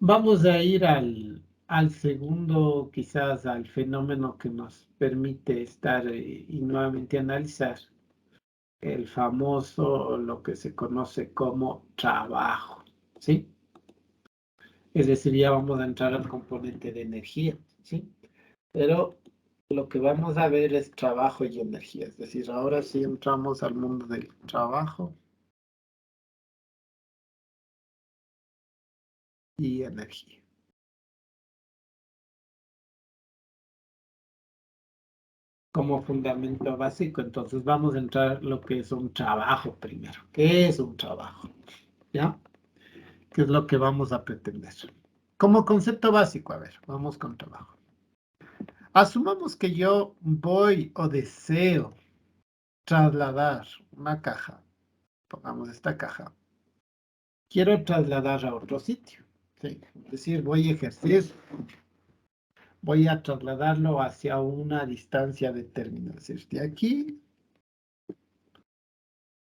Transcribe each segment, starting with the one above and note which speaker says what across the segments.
Speaker 1: Vamos a ir al segundo, quizás al fenómeno que nos permite estar y nuevamente analizar el famoso, lo que se conoce como trabajo, ¿sí? Es decir, ya vamos a entrar al componente de energía, ¿sí? Pero lo que vamos a ver es trabajo y energía, es decir, ahora sí entramos al mundo del trabajo y energía. Como fundamento básico, entonces vamos a entrar lo que es un trabajo primero. ¿Qué es un trabajo? ¿Ya? ¿Qué es lo que vamos a pretender? Como concepto básico, a ver, vamos con trabajo. Asumamos que yo voy o deseo trasladar una caja, pongamos esta caja, quiero trasladar a otro sitio, ¿sí? Es decir, voy a ejercer, voy a trasladarlo hacia una distancia determinada, es decir, de aquí,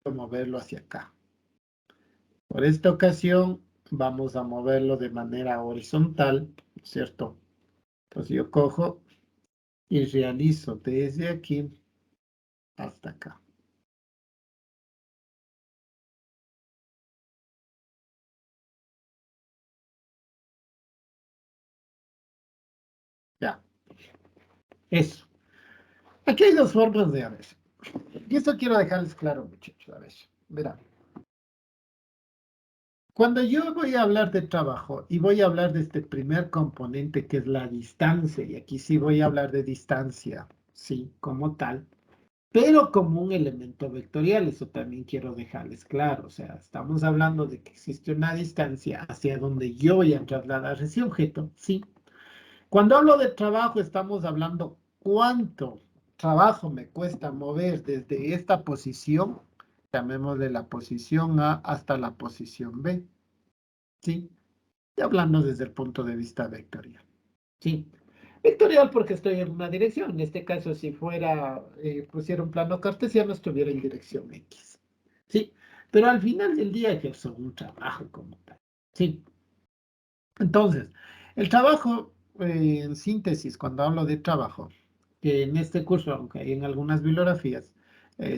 Speaker 1: voy a moverlo hacia acá. Por esta ocasión vamos a moverlo de manera horizontal, ¿cierto? Entonces yo cojo y realizo desde aquí hasta acá. Ya, eso. Aquí hay dos formas de a ver. Y esto quiero dejarles claro, muchachos. A ver, verán. Cuando yo voy a hablar de trabajo y voy a hablar de este primer componente que es la distancia, y aquí sí voy a hablar de distancia, sí, como tal, pero como un elemento vectorial, eso también quiero dejarles claro. O sea, estamos hablando de que existe una distancia hacia donde yo voy a trasladar ese objeto, sí. Cuando hablo de trabajo, estamos hablando cuánto trabajo me cuesta mover desde esta posición, llamémosle la posición A hasta la posición B, ¿sí? Y hablando desde el punto de vista vectorial, ¿sí? Vectorial porque estoy en una dirección. En este caso, si fuera, pusiera un plano cartesiano, estuviera en dirección X, ¿sí? Pero al final del día ejerzo un trabajo como tal, ¿sí? Entonces, el trabajo, en síntesis, cuando hablo de trabajo, que en este curso, aunque hay en algunas bibliografías,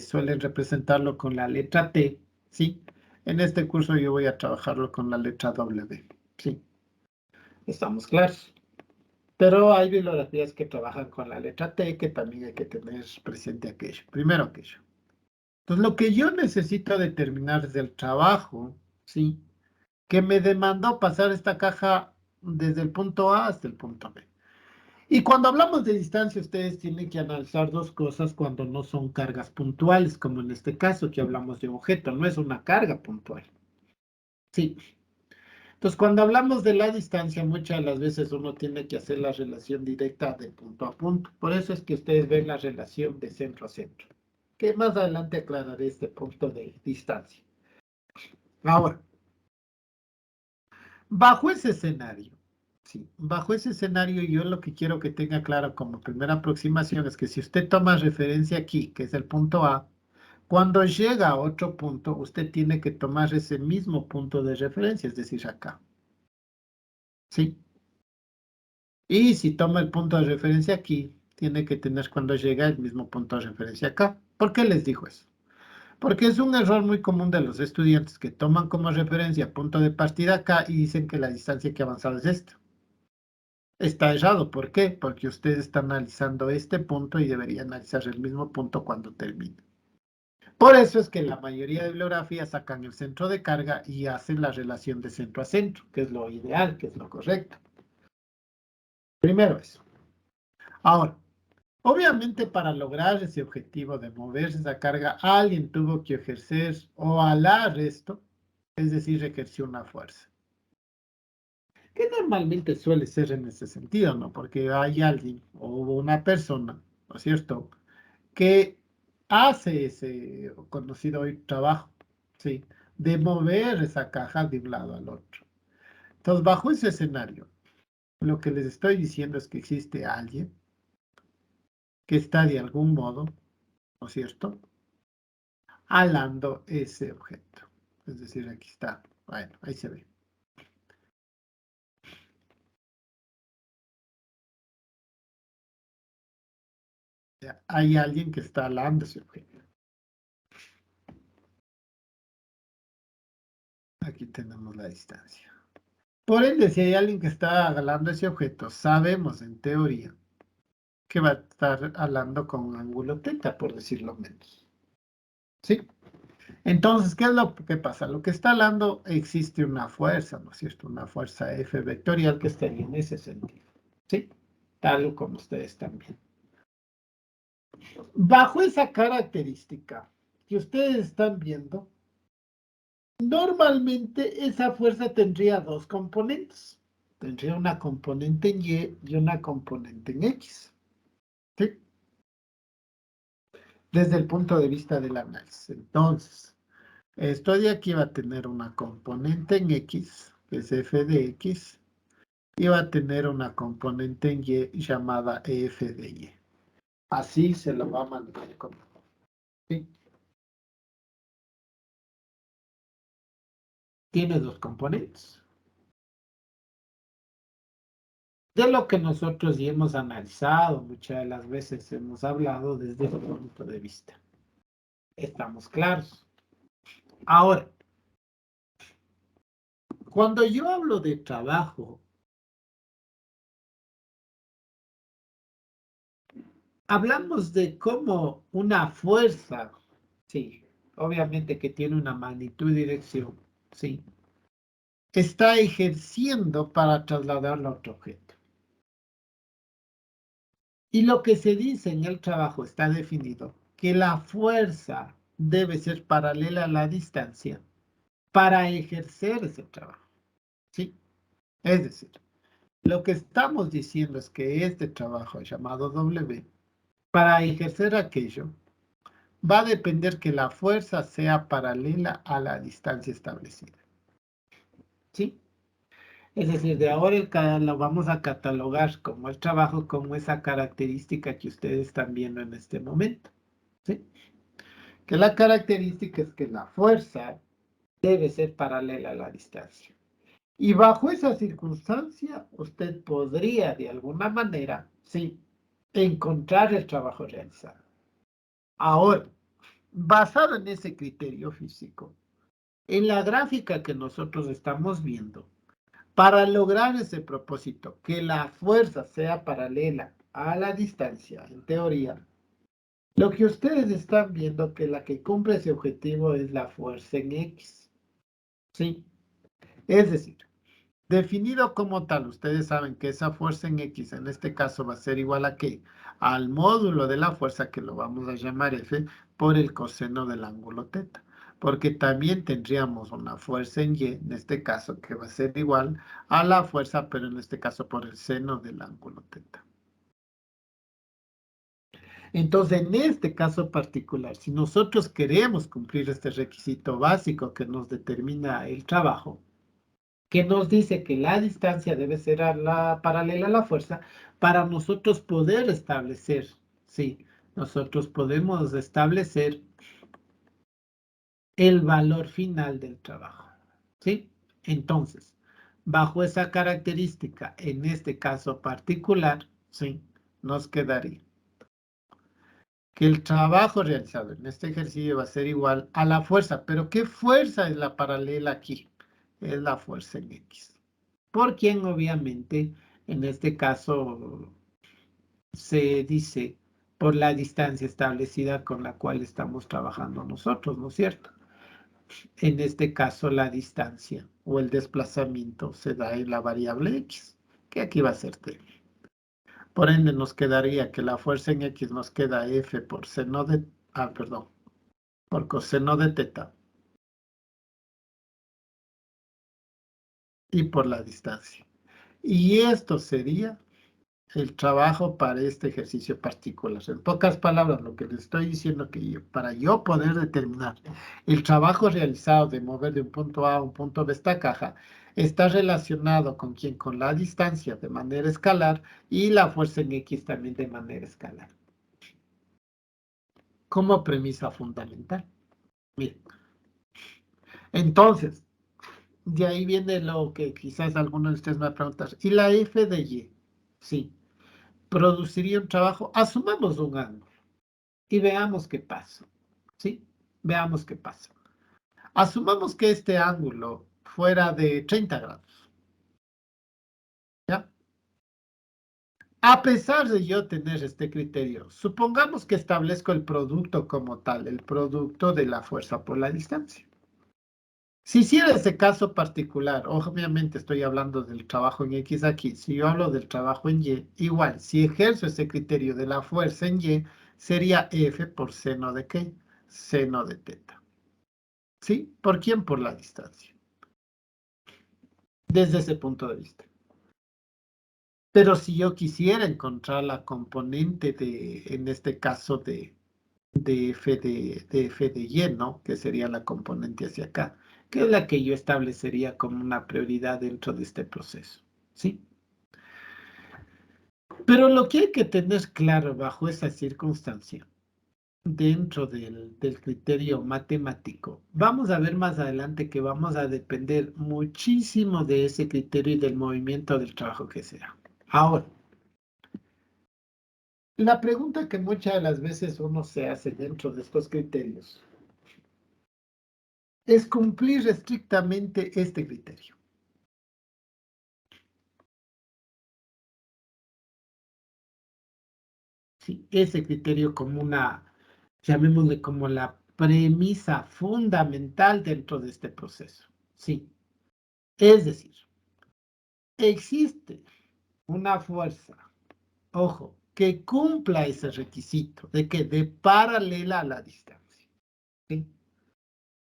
Speaker 1: suelen representarlo con la letra T, ¿sí? En este curso yo voy a trabajarlo con la letra W, ¿sí? Estamos claros. Pero hay bibliografías que trabajan con la letra T, que también hay que tener presente aquello. Primero aquello. Entonces, lo que yo necesito determinar es el trabajo, ¿sí? Que me demandó pasar esta caja desde el punto A hasta el punto B. Y cuando hablamos de distancia, ustedes tienen que analizar dos cosas cuando no son cargas puntuales, como en este caso que hablamos de objeto, no es una carga puntual. Sí. Entonces, cuando hablamos de la distancia, muchas de las veces uno tiene que hacer la relación directa de punto a punto. Por eso es que ustedes ven la relación de centro a centro, que más adelante aclararé este punto de distancia. Ahora, bajo ese escenario, sí, bajo ese escenario yo lo que quiero que tenga claro como primera aproximación es que si usted toma referencia aquí, que es el punto A, cuando llega a otro punto, usted tiene que tomar ese mismo punto de referencia, es decir, acá. ¿Sí? Y si toma el punto de referencia aquí, tiene que tener cuando llega el mismo punto de referencia acá. ¿Por qué les digo eso? Porque es un error muy común de los estudiantes que toman como referencia punto de partida acá y dicen que la distancia que avanzar es esta. Está errado. ¿Por qué? Porque usted está analizando este punto y debería analizar el mismo punto cuando termine. Por eso es que la mayoría de bibliografías sacan el centro de carga y hacen la relación de centro a centro, que es lo ideal, que es lo correcto. Primero eso. Ahora, obviamente para lograr ese objetivo de moverse esa carga, alguien tuvo que ejercer o alar esto, es decir, ejerció una fuerza. Que normalmente suele ser en ese sentido, ¿no? Porque hay alguien o una persona, ¿no es cierto?, que hace ese conocido hoy trabajo, ¿sí? De mover esa caja de un lado al otro. Entonces, bajo ese escenario, lo que les estoy diciendo es que existe alguien que está de algún modo, ¿no es cierto?, alando ese objeto. Es decir, aquí está. Bueno, ahí se ve. Ya, hay alguien que está alando ese objeto. Aquí tenemos la distancia. Por ende, si hay alguien que está alando ese objeto, sabemos en teoría que va a estar alando con un ángulo teta, por decirlo menos. ¿Sí? Entonces, ¿qué es lo que pasa? Lo que está alando existe una fuerza, ¿no es cierto? Una fuerza F vectorial que estaría en ese sentido. ¿Sí? Tal como ustedes están viendo. Bajo esa característica que ustedes están viendo, normalmente esa fuerza tendría dos componentes. Tendría una componente en Y y una componente en X. ¿Sí? Desde el punto de vista del análisis. Entonces, esto de aquí va a tener una componente en X, que es f de X, y va a tener una componente en Y llamada f de Y. Así se lo va a mandar como. ¿Sí? Tiene dos componentes. De lo que nosotros ya hemos analizado, muchas de las veces hemos hablado desde ese punto de vista. Estamos claros. Ahora, cuando yo hablo de trabajo, hablamos de cómo una fuerza, sí, obviamente que tiene una magnitud y dirección, sí, está ejerciendo para trasladarlo a otro objeto. Y lo que se dice en el trabajo está definido, que la fuerza debe ser paralela a la distancia para ejercer ese trabajo, ¿sí? Es decir, lo que estamos diciendo es que este trabajo llamado W, para ejercer aquello, va a depender que la fuerza sea paralela a la distancia establecida, ¿sí? Es decir, de ahora lo vamos a catalogar como el trabajo, como esa característica que ustedes están viendo en este momento, ¿sí? Que la característica es que la fuerza debe ser paralela a la distancia. Y bajo esa circunstancia, usted podría de alguna manera, sí, encontrar el trabajo realizado. Ahora, basado en ese criterio físico, en la gráfica que nosotros estamos viendo, para lograr ese propósito, que la fuerza sea paralela a la distancia, en teoría, lo que ustedes están viendo que la que cumple ese objetivo es la fuerza en X. ¿Sí? Es decir, definido como tal, ustedes saben que esa fuerza en X en este caso va a ser igual a ¿qué? Al módulo de la fuerza que lo vamos a llamar F por el coseno del ángulo teta. Porque también tendríamos una fuerza en Y, en este caso, que va a ser igual a la fuerza, pero en este caso por el seno del ángulo teta. Entonces, en este caso particular, si nosotros queremos cumplir este requisito básico que nos determina el trabajo, que nos dice que la distancia debe ser paralela a la fuerza, para nosotros poder establecer, sí, nosotros podemos establecer el valor final del trabajo, ¿sí? Entonces, bajo esa característica, en este caso particular, sí, nos quedaría que el trabajo realizado en este ejercicio va a ser igual a la fuerza, pero ¿qué fuerza es la paralela aquí? Es la fuerza en X. Por quien obviamente en este caso se dice por la distancia establecida con la cual estamos trabajando nosotros, ¿no es cierto? En este caso la distancia o el desplazamiento se da en la variable X, que aquí va a ser T. Por ende nos quedaría que la fuerza en X nos queda F por seno de, perdón, por coseno de teta y por la distancia. Y esto sería el trabajo para este ejercicio particular. En pocas palabras, lo que les estoy diciendo que para yo poder determinar el trabajo realizado de mover de un punto A a un punto B esta caja, está relacionado con quién, con la distancia de manera escalar y la fuerza en X también de manera escalar. Como premisa fundamental. Miren. Entonces, de ahí viene lo que quizás algunos de ustedes me van a preguntar. ¿Y la F de Y? Sí. Produciría un trabajo, asumamos un ángulo. y veamos qué pasa. ¿Sí? Veamos qué pasa. Asumamos que este ángulo fuera de 30 grados. ¿Ya? A pesar de yo tener este criterio, supongamos que establezco el producto como tal, el producto de la fuerza por la distancia. Si hiciera ese caso particular, obviamente estoy hablando del trabajo en X aquí, si yo hablo del trabajo en Y, igual, si ejerzo ese criterio de la fuerza en Y, sería F por seno de ¿qué? Seno de teta. ¿Sí? ¿Por quién? Por la distancia. Desde ese punto de vista. Pero si yo quisiera encontrar la componente de, en este caso, de F de Y, ¿no? Que sería la componente hacia acá, que es la que yo establecería como una prioridad dentro de este proceso, ¿sí? Pero lo que hay que tener claro bajo esa circunstancia, dentro del criterio matemático, vamos a ver más adelante que vamos a depender muchísimo de ese criterio y del movimiento del trabajo que sea. Ahora, la pregunta que muchas de las veces uno se hace dentro de estos criterios es cumplir estrictamente este criterio. ¿Sí? Ese criterio como una, llamémosle como la premisa fundamental dentro de este proceso. Sí. Es decir, existe una fuerza, ojo, que cumpla ese requisito de que de paralela a la distancia. ¿Sí?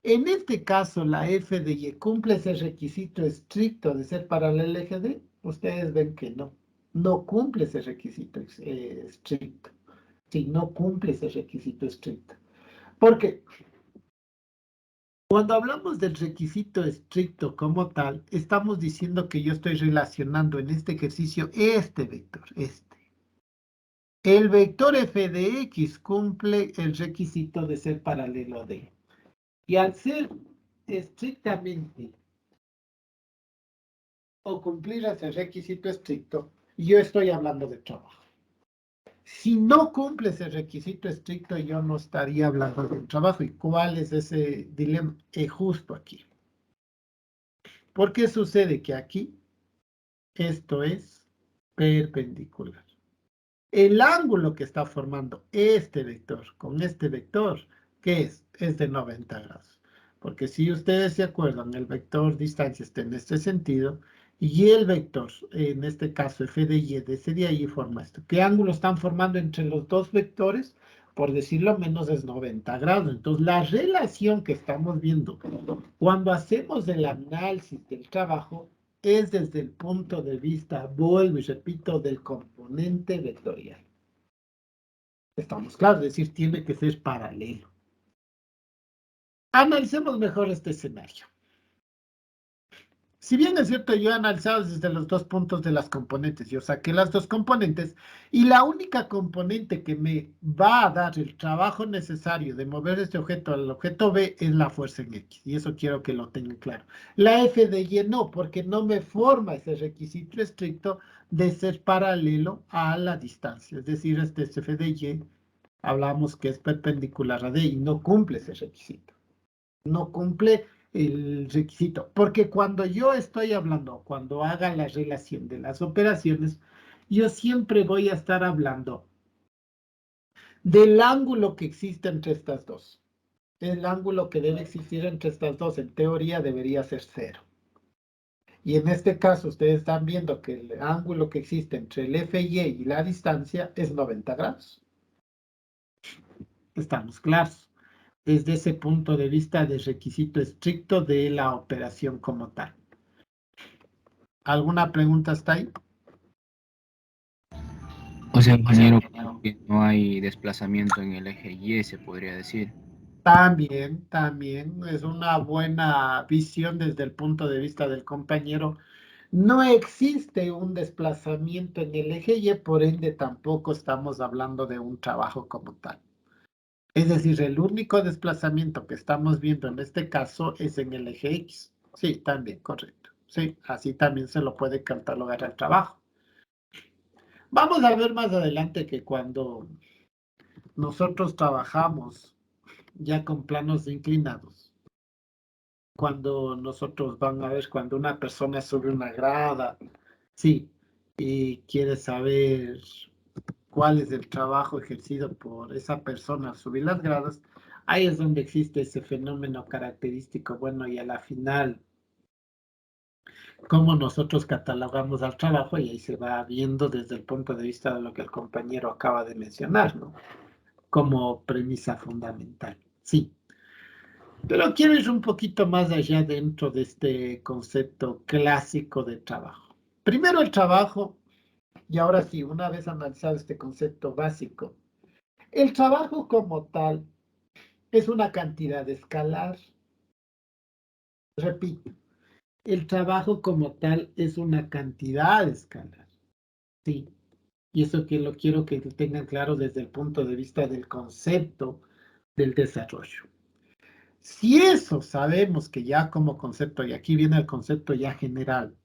Speaker 1: En este caso, la F de Y cumple ese requisito estricto de ser paralela al eje D. Ustedes ven que no, no cumple ese requisito estricto. Sí, no cumple ese requisito estricto. Porque cuando hablamos del requisito estricto como tal, estamos diciendo que yo estoy relacionando en este ejercicio este vector, este. El vector f de x cumple el requisito de ser paralelo a D. Y al ser estrictamente o cumplir ese requisito estricto, yo estoy hablando de trabajo. Si no cumple ese requisito estricto, yo no estaría hablando de trabajo. ¿Y cuál es ese dilema? Justo aquí. ¿Por qué sucede que aquí esto es perpendicular? El ángulo que está formando este vector con este vector, ¿qué es? Es de 90 grados. Porque si ustedes se acuerdan, el vector distancia está en este sentido y el vector, en este caso f de y, de ahí forma esto. ¿Qué ángulo están formando entre los dos vectores? Por decirlo menos es 90 grados. Entonces, la relación que estamos viendo cuando hacemos el análisis del trabajo es desde el punto de vista, vuelvo y repito, del componente vectorial. Estamos claros, es decir, tiene que ser paralelo. Analicemos mejor este escenario. Si bien es cierto, yo he analizado desde los dos puntos de las componentes, yo saqué las dos componentes y la única componente que me va a dar el trabajo necesario de mover este objeto al objeto B es la fuerza en X, y eso quiero que lo tengan claro. La F de Y no, porque no me forma ese requisito estricto de ser paralelo a la distancia, es decir, este es F de Y, hablamos que es perpendicular a D y no cumple ese requisito. No cumple el requisito, porque cuando yo estoy hablando, cuando haga la relación de las operaciones, yo siempre voy a estar hablando del ángulo que existe entre estas dos. El ángulo que debe existir entre estas dos, en teoría, debería ser cero. Y en este caso, ustedes están viendo que el ángulo que existe entre el FY y la distancia es 90 grados. Estamos claros. Desde ese punto de vista del requisito estricto de la operación como tal. ¿Alguna pregunta hasta ahí?
Speaker 2: O sea, ingeniero, que no hay desplazamiento en el eje Y, se podría decir.
Speaker 1: También es una buena visión desde el punto de vista del compañero. No existe un desplazamiento en el eje Y, por ende tampoco estamos hablando de un trabajo como tal. Es decir, el único desplazamiento que estamos viendo en este caso es en el eje X. Sí, también, correcto. Sí, así también se lo puede catalogar al trabajo. Vamos a ver más adelante que cuando nosotros trabajamos ya con planos inclinados. Cuando nosotros van a ver, cuando una persona sube una grada, sí, y quiere saber cuál es el trabajo ejercido por esa persona al subir las gradas, ahí es donde existe ese fenómeno característico, bueno, y a la final, cómo nosotros catalogamos al trabajo, y ahí se va viendo desde el punto de vista de lo que el compañero acaba de mencionar, ¿no? Como premisa fundamental. Sí, pero quiero ir un poquito más allá dentro de este concepto clásico de trabajo. Primero el trabajo, y ahora sí, una vez analizado este concepto básico, el trabajo como tal es una cantidad escalar. Repito, el trabajo como tal es una cantidad escalar. Sí, y eso que lo quiero que tengan claro desde el punto de vista del concepto del desarrollo. Si eso sabemos que ya como concepto, y aquí viene el concepto ya general,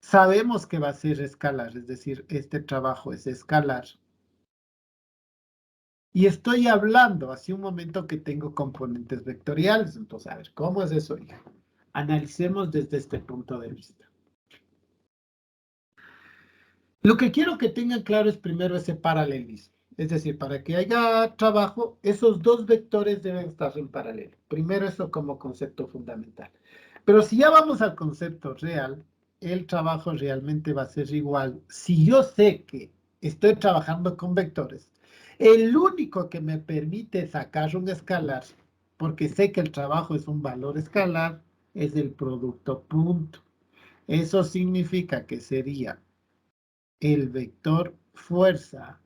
Speaker 1: sabemos que va a ser escalar, es decir, este trabajo es escalar. Y estoy hablando hace un momento que tengo componentes vectoriales. Entonces, a ver, ¿cómo es eso? Analicemos desde este punto de vista. Lo que quiero que tengan claro es primero ese paralelismo. Es decir, para que haya trabajo, esos dos vectores deben estar en paralelo. Primero eso como concepto fundamental. Pero si ya vamos al concepto real, el trabajo realmente va a ser igual. Si yo sé que estoy trabajando con vectores, el único que me permite sacar un escalar, porque sé que el trabajo es un valor escalar, es el producto punto. Eso significa que sería el vector fuerza,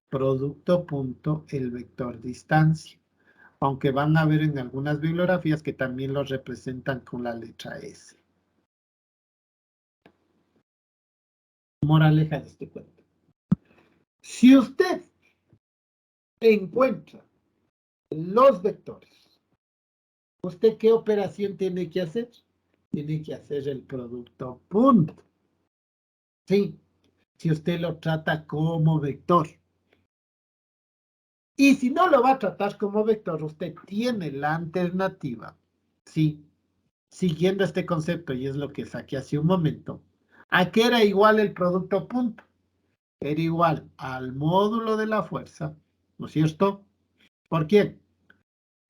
Speaker 1: producto punto, el vector distancia. Aunque van a ver en algunas bibliografías que también lo representan con la letra S. Moraleja de este cuento. Si usted encuentra los vectores, ¿usted qué operación tiene que hacer? Tiene que hacer el producto punto. Sí, si usted lo trata como vector. Y si no lo va a tratar como vector, usted tiene la alternativa, sí, siguiendo este concepto, y es lo que saqué hace un momento, ¿a qué era igual el producto punto? Era igual al módulo de la fuerza, ¿no es cierto? ¿Por quién?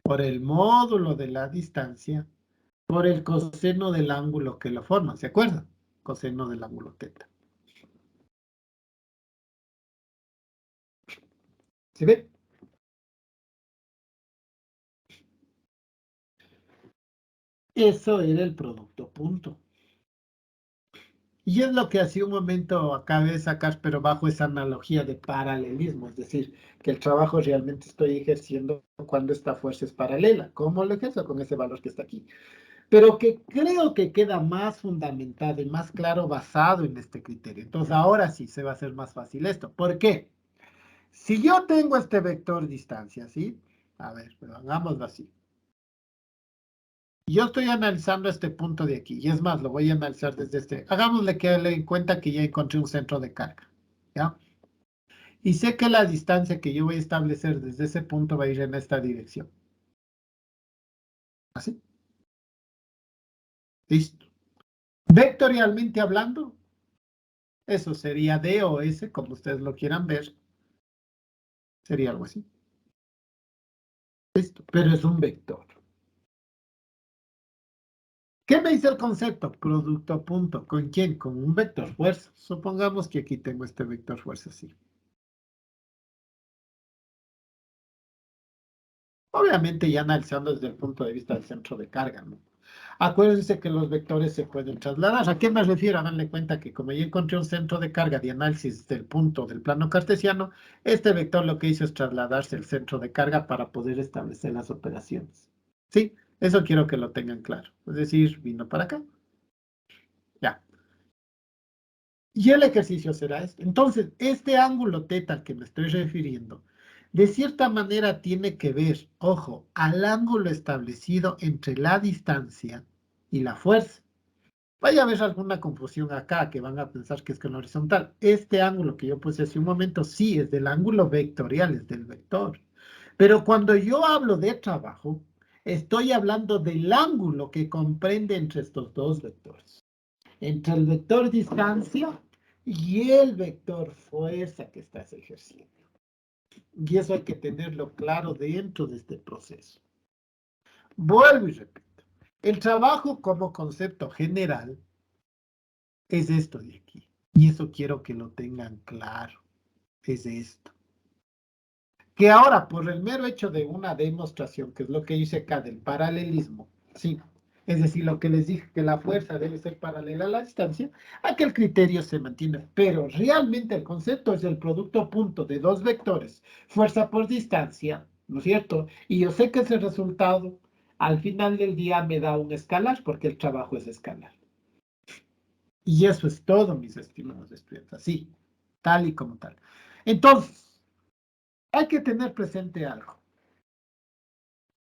Speaker 1: Por el módulo de la distancia, por el coseno del ángulo que lo forma, ¿se acuerdan? Coseno del ángulo teta. ¿Se ve? Eso era el producto punto. Y es lo que hace un momento acabé de sacar, pero bajo esa analogía de paralelismo, es decir, que el trabajo realmente estoy ejerciendo cuando esta fuerza es paralela. ¿Cómo lo ejerzo? Con ese valor que está aquí. Pero que creo que queda más fundamentado y más claro basado en este criterio. Entonces ahora sí se va a hacer más fácil esto. ¿Por qué? Si yo tengo este vector distancia, ¿sí? A ver, pero hagámoslo así. Yo estoy analizando este punto de aquí, y es más, lo voy a analizar desde este. Hagámosle que le en cuenta que ya encontré un centro de carga, ¿ya? Y sé que la distancia que yo voy a establecer desde ese punto va a ir en esta dirección. ¿Así? Listo. Vectorialmente hablando, eso sería D o S, como ustedes lo quieran ver. Sería algo así. Listo, pero es un vector. ¿Qué me dice el concepto? Producto punto. ¿Con quién? Con un vector fuerza. Supongamos que aquí tengo este vector fuerza, sí. Obviamente ya analizando desde el punto de vista del centro de carga, ¿no? Acuérdense que los vectores se pueden trasladar. ¿A qué me refiero? Háganle cuenta que como ya encontré un centro de carga de análisis del punto del plano cartesiano, este vector lo que hizo es trasladarse el centro de carga para poder establecer las operaciones. ¿Sí? Eso quiero que lo tengan claro. Es decir, vino para acá. Ya. Y el ejercicio será este. Entonces, este ángulo teta al que me estoy refiriendo, de cierta manera tiene que ver, ojo, al ángulo establecido entre la distancia y la fuerza. Vaya a haber alguna confusión acá, que van a pensar que es con la horizontal. Este ángulo que yo puse hace un momento, sí, es del ángulo vectorial, es del vector. Pero cuando yo hablo de trabajo, estoy hablando del ángulo que comprende entre estos dos vectores. Entre el vector distancia y el vector fuerza que estás ejerciendo. Y eso hay que tenerlo claro dentro de este proceso. Vuelvo y repito. El trabajo como concepto general es esto de aquí. Y eso quiero que lo tengan claro. Es esto. Que ahora, por el mero hecho de una demostración, que es lo que hice acá del paralelismo, sí, es decir, lo que les dije, que la fuerza debe ser paralela a la distancia, aquel criterio se mantiene, pero realmente el concepto es el producto punto de dos vectores, fuerza por distancia, ¿no es cierto? Y yo sé que ese resultado, al final del día, me da un escalar, porque el trabajo es escalar. Y eso es todo, mis estimados estudiantes, así, tal y como tal. Entonces, hay que tener presente algo.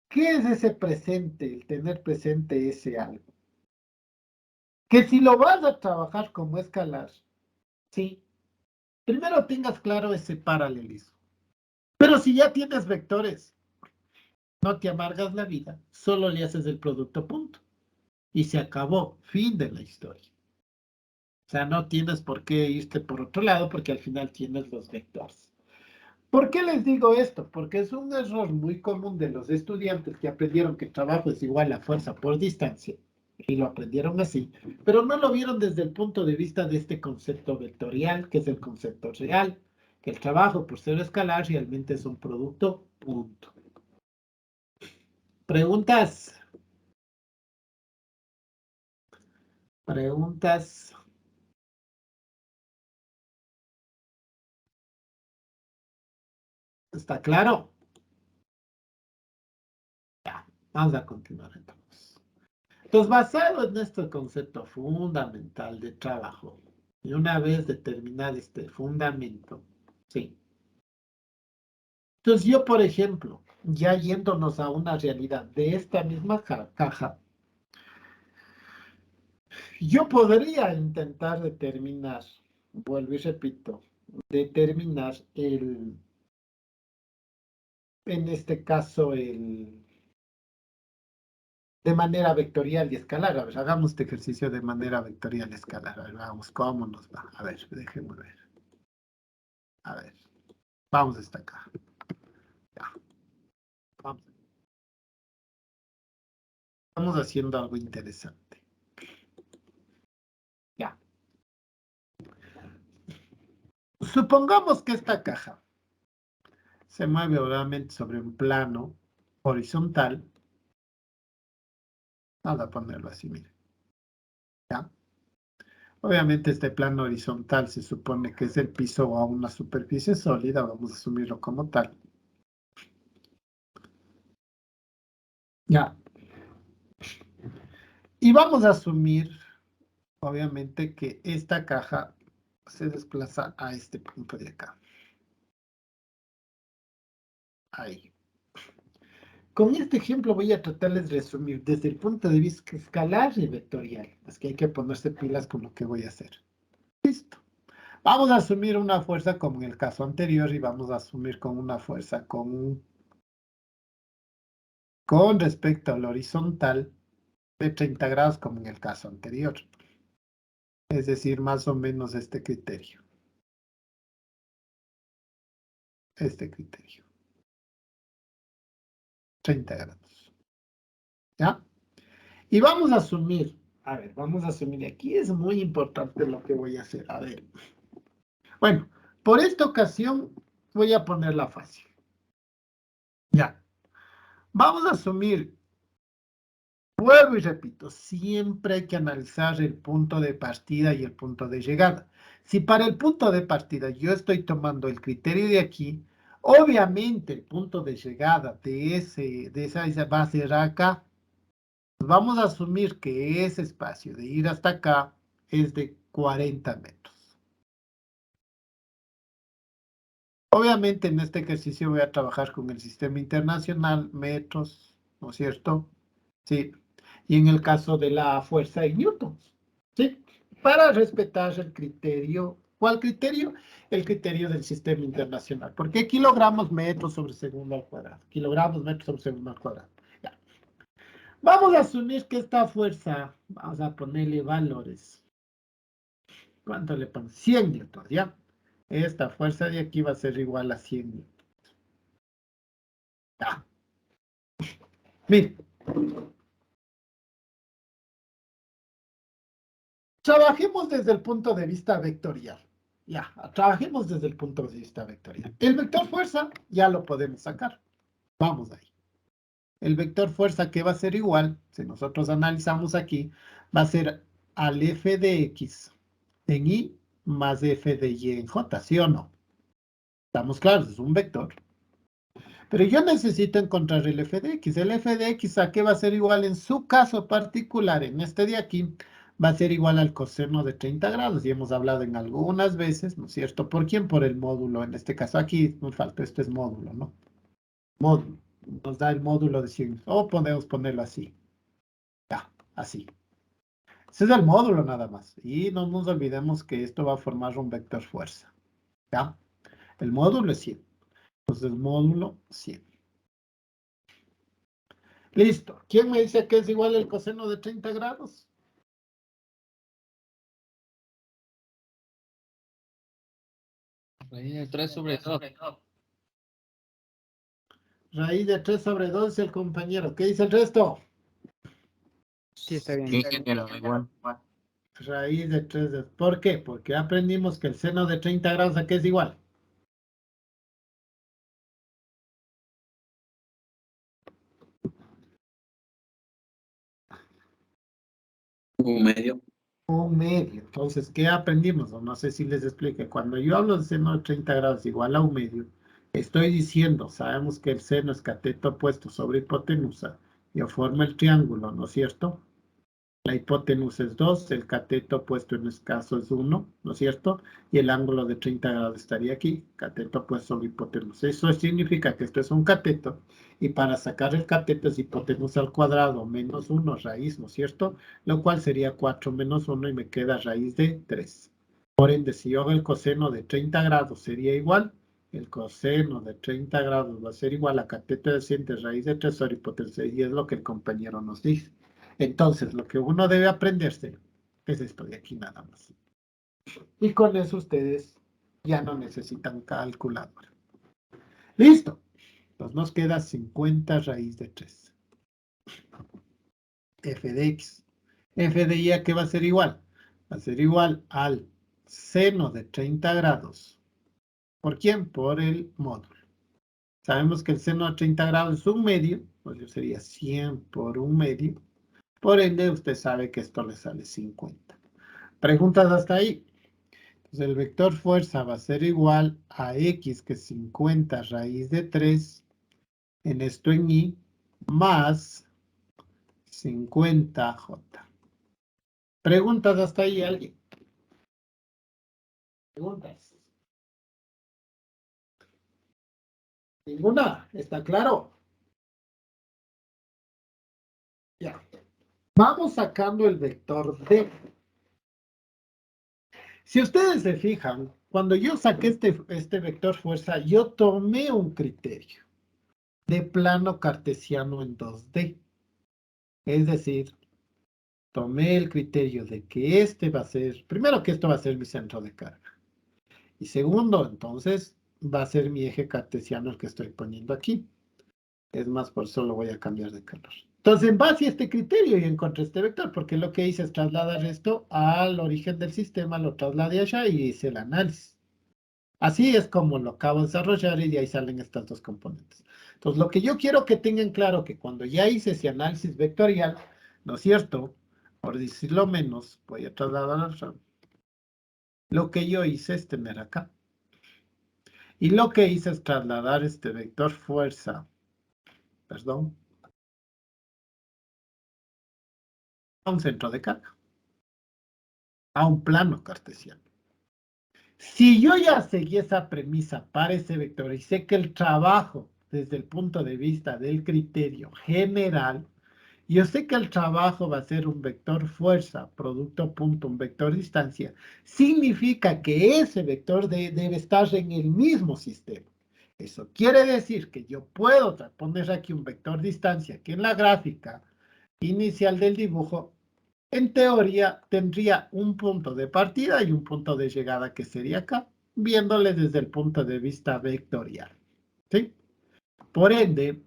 Speaker 1: ¿Qué es ese presente, el tener presente ese algo? Que si lo vas a trabajar como escalar, sí, primero tengas claro ese paralelismo. Pero si ya tienes vectores, no te amargas la vida, solo le haces el producto punto. Y se acabó, fin de la historia. O sea, no tienes por qué irte por otro lado porque al final tienes los vectores. ¿Por qué les digo esto? Porque es un error muy común de los estudiantes que aprendieron que trabajo es igual a fuerza por distancia y lo aprendieron así, pero no lo vieron desde el punto de vista de este concepto vectorial, que es el concepto real, que el trabajo por ser escalar realmente es un producto punto. Preguntas, preguntas. ¿Está claro? Ya, vamos a continuar entonces. Entonces, basado en este concepto fundamental de trabajo, y una vez determinado este fundamento, sí. Entonces, yo, por ejemplo, ya yéndonos a una realidad de esta misma caja, yo podría intentar determinar, vuelvo y repito, determinar en este caso, de manera vectorial y escalar. A ver, hagamos este ejercicio de manera vectorial y escalar. A ver, vamos, ¿cómo nos va? A ver, déjenme ver. A ver, vamos hasta acá. Ya, vamos. Estamos haciendo algo interesante. Ya. Supongamos que esta caja se mueve obviamente sobre un plano horizontal. Vamos a ponerlo así, mire. ¿Ya? Obviamente este plano horizontal se supone que es el piso a una superficie sólida, vamos a asumirlo como tal. Ya. Y vamos a asumir, obviamente, que esta caja se desplaza a este punto de acá. Ahí. Con este ejemplo voy a tratarles de resumir desde el punto de vista escalar y vectorial. Es que hay que ponerse pilas con lo que voy a hacer. Listo. Vamos a asumir una fuerza como en el caso anterior y vamos a asumir con una fuerza con respecto al horizontal de 30 grados como en el caso anterior. Es decir, más o menos este criterio. Este criterio. 30 grados. ¿Ya? Y vamos a asumir, a ver, vamos a asumir, aquí es muy importante lo que voy a hacer. A ver. Bueno, por esta ocasión voy a ponerla fácil. Ya. Vamos a asumir, vuelvo y repito, siempre hay que analizar el punto de partida y el punto de llegada. Si para el punto de partida yo estoy tomando el criterio de aquí, obviamente el punto de llegada de esa va a ser acá. Vamos a asumir que ese espacio de ir hasta acá es de 40 metros. Obviamente en este ejercicio voy a trabajar con el sistema internacional, metros, ¿no es cierto? Sí. Y en el caso de la fuerza en newtons, ¿sí? Para respetar el criterio ¿Cuál criterio? El criterio del sistema internacional. ¿Por qué kilogramos metros sobre segundo al cuadrado? Kilogramos metros sobre segundo al cuadrado. Ya. Vamos a asumir que esta fuerza, vamos a ponerle valores. ¿Cuánto le ponemos? 100 newtons, ¿ya? Esta fuerza de aquí va a ser igual a 100 newtons. Ya. Mire. Trabajemos desde el punto de vista vectorial. Ya, trabajemos desde el punto de vista vectorial. El vector fuerza ya lo podemos sacar. Vamos ahí. El vector fuerza que va a ser igual, si nosotros analizamos aquí, va a ser al f de x en y más f de y en j, ¿sí o no? Estamos claros, es un vector. Pero yo necesito encontrar el f de x. El f de x, ¿a qué va a ser igual? En su caso particular, en este de aquí, va a ser igual al coseno de 30 grados. Y hemos hablado en algunas veces, ¿no es cierto? ¿Por quién? Por el módulo. En este caso aquí, nos falta, esto es módulo, ¿no? Módulo. Nos da el módulo de 100. O podemos ponerlo así. Ya, así. Ese es el módulo nada más. Y no nos olvidemos que esto va a formar un vector fuerza. ¿Ya? El módulo es 100. Entonces, módulo 100. Listo. ¿Quién me dice que es igual el coseno de 30 grados?
Speaker 2: Raíz de 3 sobre 2.
Speaker 1: Raíz de 3 sobre 2 es el compañero. ¿Qué dice el resto?
Speaker 3: Sí, está bien.
Speaker 2: ¿Qué ingeniero? Igual.
Speaker 1: Raíz de 3 de... ¿Por qué? Porque aprendimos que el seno de 30 grados aquí es igual.
Speaker 2: Un medio.
Speaker 1: Un medio. Entonces, ¿qué aprendimos? O no sé si les expliqué. Cuando yo hablo de seno de 30 grados igual a un medio, estoy diciendo, sabemos que el seno es cateto opuesto sobre hipotenusa y forma el triángulo, ¿no es cierto? La hipotenusa es 2, el cateto opuesto en este caso es 1, ¿no es cierto? Y el ángulo de 30 grados estaría aquí, cateto opuesto sobre hipotenusa. Eso significa que esto es un cateto, y para sacar el cateto es hipotenusa al cuadrado menos 1 raíz, ¿no es cierto? Lo cual sería 4 menos 1 y me queda raíz de 3. Por ende, si yo hago el coseno de 30 grados sería igual, el coseno de 30 grados va a ser igual a cateto de 100 de raíz de 3 sobre hipotenusa, y es lo que el compañero nos dice. Entonces, lo que uno debe aprenderse es esto de aquí nada más. Y con eso ustedes ya no necesitan calculadora. Listo. Entonces nos queda 50 raíz de 3. F de x. F de y, ¿a qué va a ser igual? Va a ser igual al seno de 30 grados. ¿Por quién? Por el módulo. Sabemos que el seno de 30 grados es un medio, pues sería 100 por un medio. Por ende, usted sabe que esto le sale 50. ¿Preguntas hasta ahí? Entonces el vector fuerza va a ser igual a x, que es 50 raíz de 3, en esto en y, más 50j. ¿Preguntas hasta ahí alguien? ¿Preguntas? ¿Ninguna? ¿Está claro? Ya. Vamos sacando el vector d. Si ustedes se fijan, cuando yo saqué este vector fuerza, yo tomé un criterio de plano cartesiano en 2D. Es decir, tomé el criterio de que este va a ser, primero que esto va a ser mi centro de carga. Y segundo, entonces, va a ser mi eje cartesiano el que estoy poniendo aquí. Es más, por eso lo voy a cambiar de color. Entonces, en base a este criterio, yo encontré este vector, porque lo que hice es trasladar esto al origen del sistema, lo trasladé allá y hice el análisis. Así es como lo acabo de desarrollar y de ahí salen estas dos componentes. Entonces, lo que yo quiero que tengan claro que cuando ya hice ese análisis vectorial, ¿no es cierto? Por decirlo menos, voy a trasladar. Lo que yo hice es tener acá. Y lo que hice es trasladar este vector fuerza, perdón, a un centro de carga, a un plano cartesiano. Si yo ya seguí esa premisa para ese vector y sé que el trabajo desde el punto de vista del criterio general Yo sé que el trabajo va a ser un vector fuerza, producto punto, un vector distancia. Significa que ese vector debe estar en el mismo sistema. Eso quiere decir que yo puedo poner aquí un vector distancia que en la gráfica inicial del dibujo, en teoría, tendría un punto de partida y un punto de llegada que sería acá, viéndole desde el punto de vista vectorial. ¿Sí? Por ende,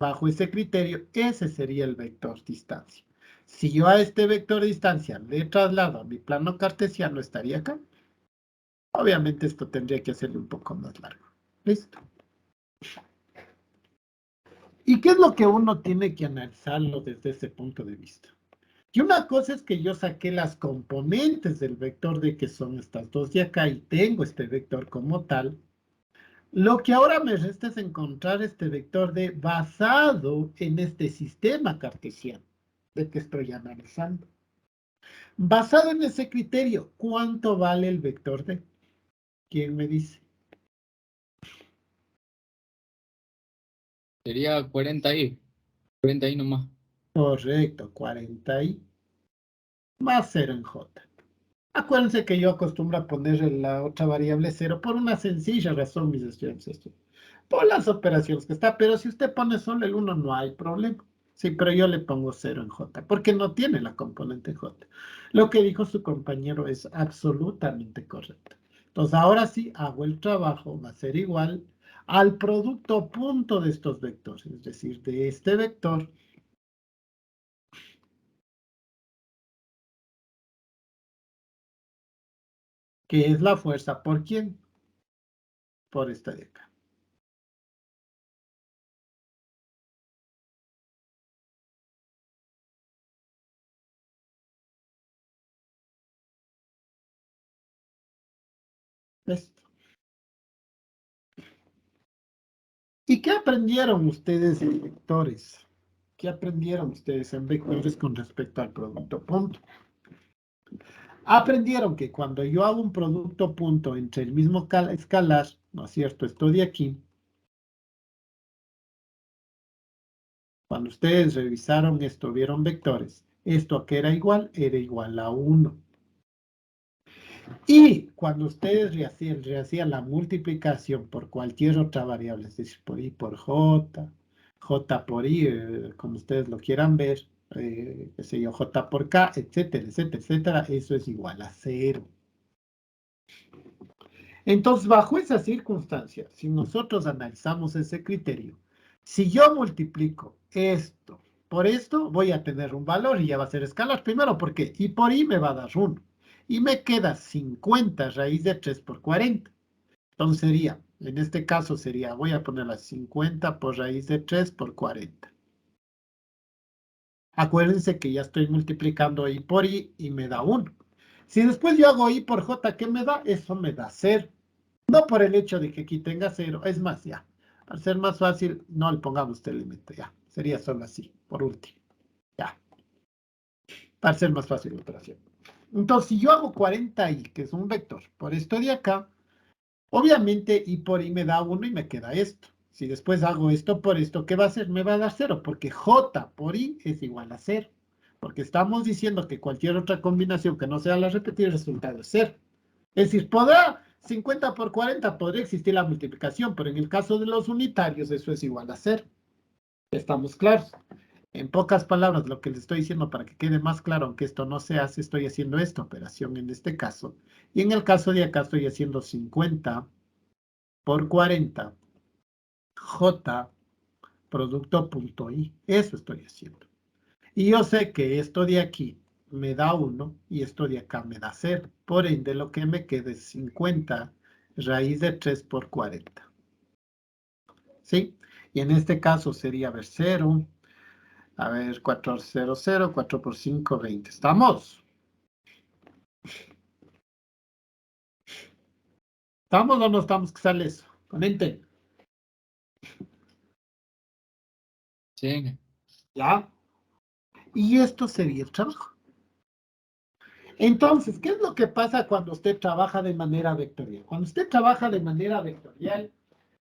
Speaker 1: bajo ese criterio, ese sería el vector distancia. Si yo a este vector distancia le traslado a mi plano cartesiano, estaría acá. Obviamente esto tendría que hacerle un poco más largo. ¿Listo? ¿Y qué es lo que uno tiene que analizarlo desde ese punto de vista? Y una cosa es que yo saqué las componentes del vector de que son estas dos de acá y tengo este vector como tal. Lo que ahora me resta es encontrar este vector de basado en este sistema cartesiano de que estoy analizando. Basado en ese criterio, ¿cuánto vale el vector de? ¿Quién me dice?
Speaker 4: Sería 40i. 40i nomás.
Speaker 1: Correcto, 40i más 0 en j. Acuérdense que yo acostumbro a poner la otra variable 0 por una sencilla razón, mis estudiantes. Por las operaciones que está, pero si usted pone solo el 1 no hay problema. Sí, pero yo le pongo 0 en j, porque no tiene la componente j. Lo que dijo su compañero es absolutamente correcto. Entonces, ahora sí hago el trabajo, va a ser igual al producto punto de estos vectores, es decir, de este vector que es la fuerza, ¿por quién? Por esta de acá. Esto. ¿Y qué aprendieron ustedes en vectores? ¿Qué aprendieron ustedes en vectores con respecto al producto punto? Aprendieron que cuando yo hago un producto punto entre el mismo escalar, ¿no es cierto? Esto de aquí. Cuando ustedes revisaron esto, vieron vectores. Esto que era igual a 1. Y cuando ustedes rehacían la multiplicación por cualquier otra variable, es decir, por i por j, j por i, como ustedes lo quieran ver, qué sé yo, j por k, etcétera, etcétera, etcétera, eso es igual a 0. Entonces, bajo esa circunstancia, si nosotros analizamos ese criterio, si yo multiplico esto por esto, voy a tener un valor y ya va a ser escalar. Primero, porque i por i me va a dar 1. Y me queda 50 raíz de 3 por 40. Entonces sería, en este caso sería, voy a poner las 50 por raíz de 3 por 40. Acuérdense que ya estoy multiplicando i por i y me da 1. Si después yo hago i por j, ¿qué me da? Eso me da 0. No por el hecho de que aquí tenga 0, es más, ya. Para ser más fácil, no le pongamos este elemento, ya. Sería solo así, por último. Ya. Para ser más fácil la operación. Entonces, si yo hago 40i, que es un vector, por esto de acá, obviamente i por i me da 1 y me queda esto. Si después hago esto por esto, ¿qué va a hacer? Me va a dar 0, porque j por i es igual a 0. Porque estamos diciendo que cualquier otra combinación que no sea la repetida, el resultado es 0. Es decir, 50 por 40 podría existir la multiplicación, pero en el caso de los unitarios eso es igual a 0. ¿Estamos claros? En pocas palabras, lo que les estoy diciendo para que quede más claro, aunque esto no se hace, estoy haciendo esta operación en este caso. Y en el caso de acá estoy haciendo 50 por 40 J producto punto I. Eso estoy haciendo. Y yo sé que esto de aquí me da 1 y esto de acá me da 0. Por ende, lo que me queda es 50 raíz de 3 por 40. ¿Sí? Y en este caso sería, a ver, 0. A ver, 400, 4 por 5, 20. ¿Estamos? ¿Estamos o no estamos? ¿Qué sale eso? Comenten.
Speaker 4: Sí.
Speaker 1: ¿Ya? Y esto sería el trabajo. Entonces, ¿qué es lo que pasa cuando usted trabaja de manera vectorial? Cuando usted trabaja de manera vectorial,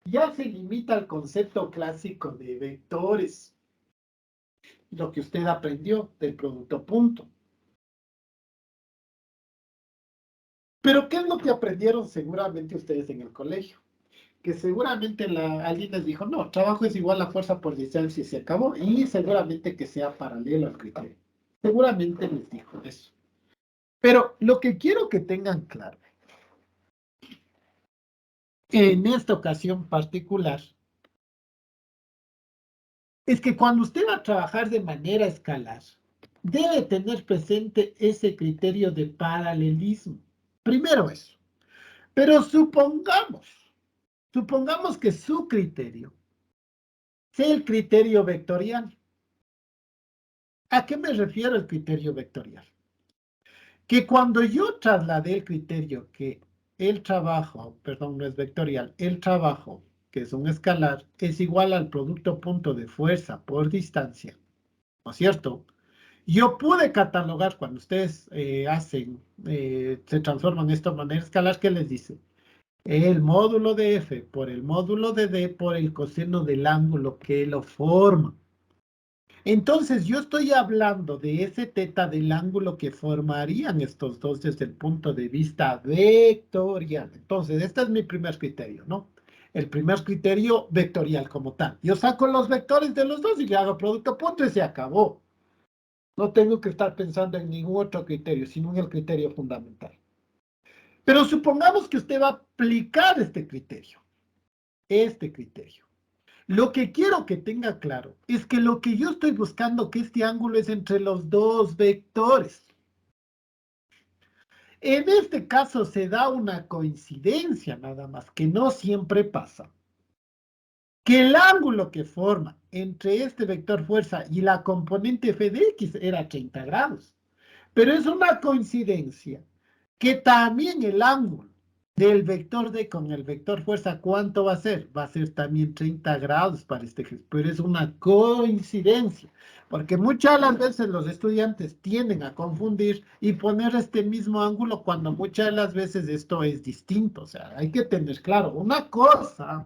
Speaker 1: ya se limita al concepto clásico de vectores. lo que usted aprendió del producto punto. Pero ¿qué es lo que aprendieron seguramente ustedes en el colegio? Que seguramente alguien les dijo, no, trabajo es igual a fuerza por distancia y se acabó, y seguramente que sea paralelo al criterio. Seguramente les dijo eso. Pero lo que quiero que tengan claro, en esta ocasión particular, es que cuando usted va a trabajar de manera escalar, debe tener presente ese criterio de paralelismo. Primero eso. Pero supongamos que su criterio sea el criterio vectorial. ¿A qué me refiero el criterio vectorial? Que cuando yo trasladé el criterio que el trabajo, perdón, no es vectorial, el trabajo, que es un escalar, es igual al producto punto de fuerza por distancia, ¿no es cierto? Yo pude catalogar cuando ustedes se transforman esto de manera escalar, ¿qué les dice? El módulo de F por el módulo de D por el coseno del ángulo que lo forma. Entonces, yo estoy hablando de ese teta del ángulo que formarían estos dos desde el punto de vista vectorial. Entonces, este es mi primer criterio, ¿no? El primer criterio vectorial como tal. Yo saco los vectores de los dos y le hago producto punto y se acabó. No tengo que estar pensando en ningún otro criterio, sino en el criterio fundamental. Pero supongamos que usted va a aplicar este criterio. Lo que quiero que tenga claro es que lo que yo estoy buscando que este ángulo es entre los dos vectores. En este caso se da una coincidencia nada más, que no siempre pasa. Que el ángulo que forma entre este vector fuerza y la componente f de x era 30 grados. Pero es una coincidencia que también el ángulo del vector D con el vector fuerza, ¿cuánto va a ser? Va a ser también 30 grados para este ejercicio, pero es una coincidencia, porque muchas de las veces los estudiantes tienden a confundir y poner este mismo ángulo cuando muchas de las veces esto es distinto, o sea, hay que tener claro, una cosa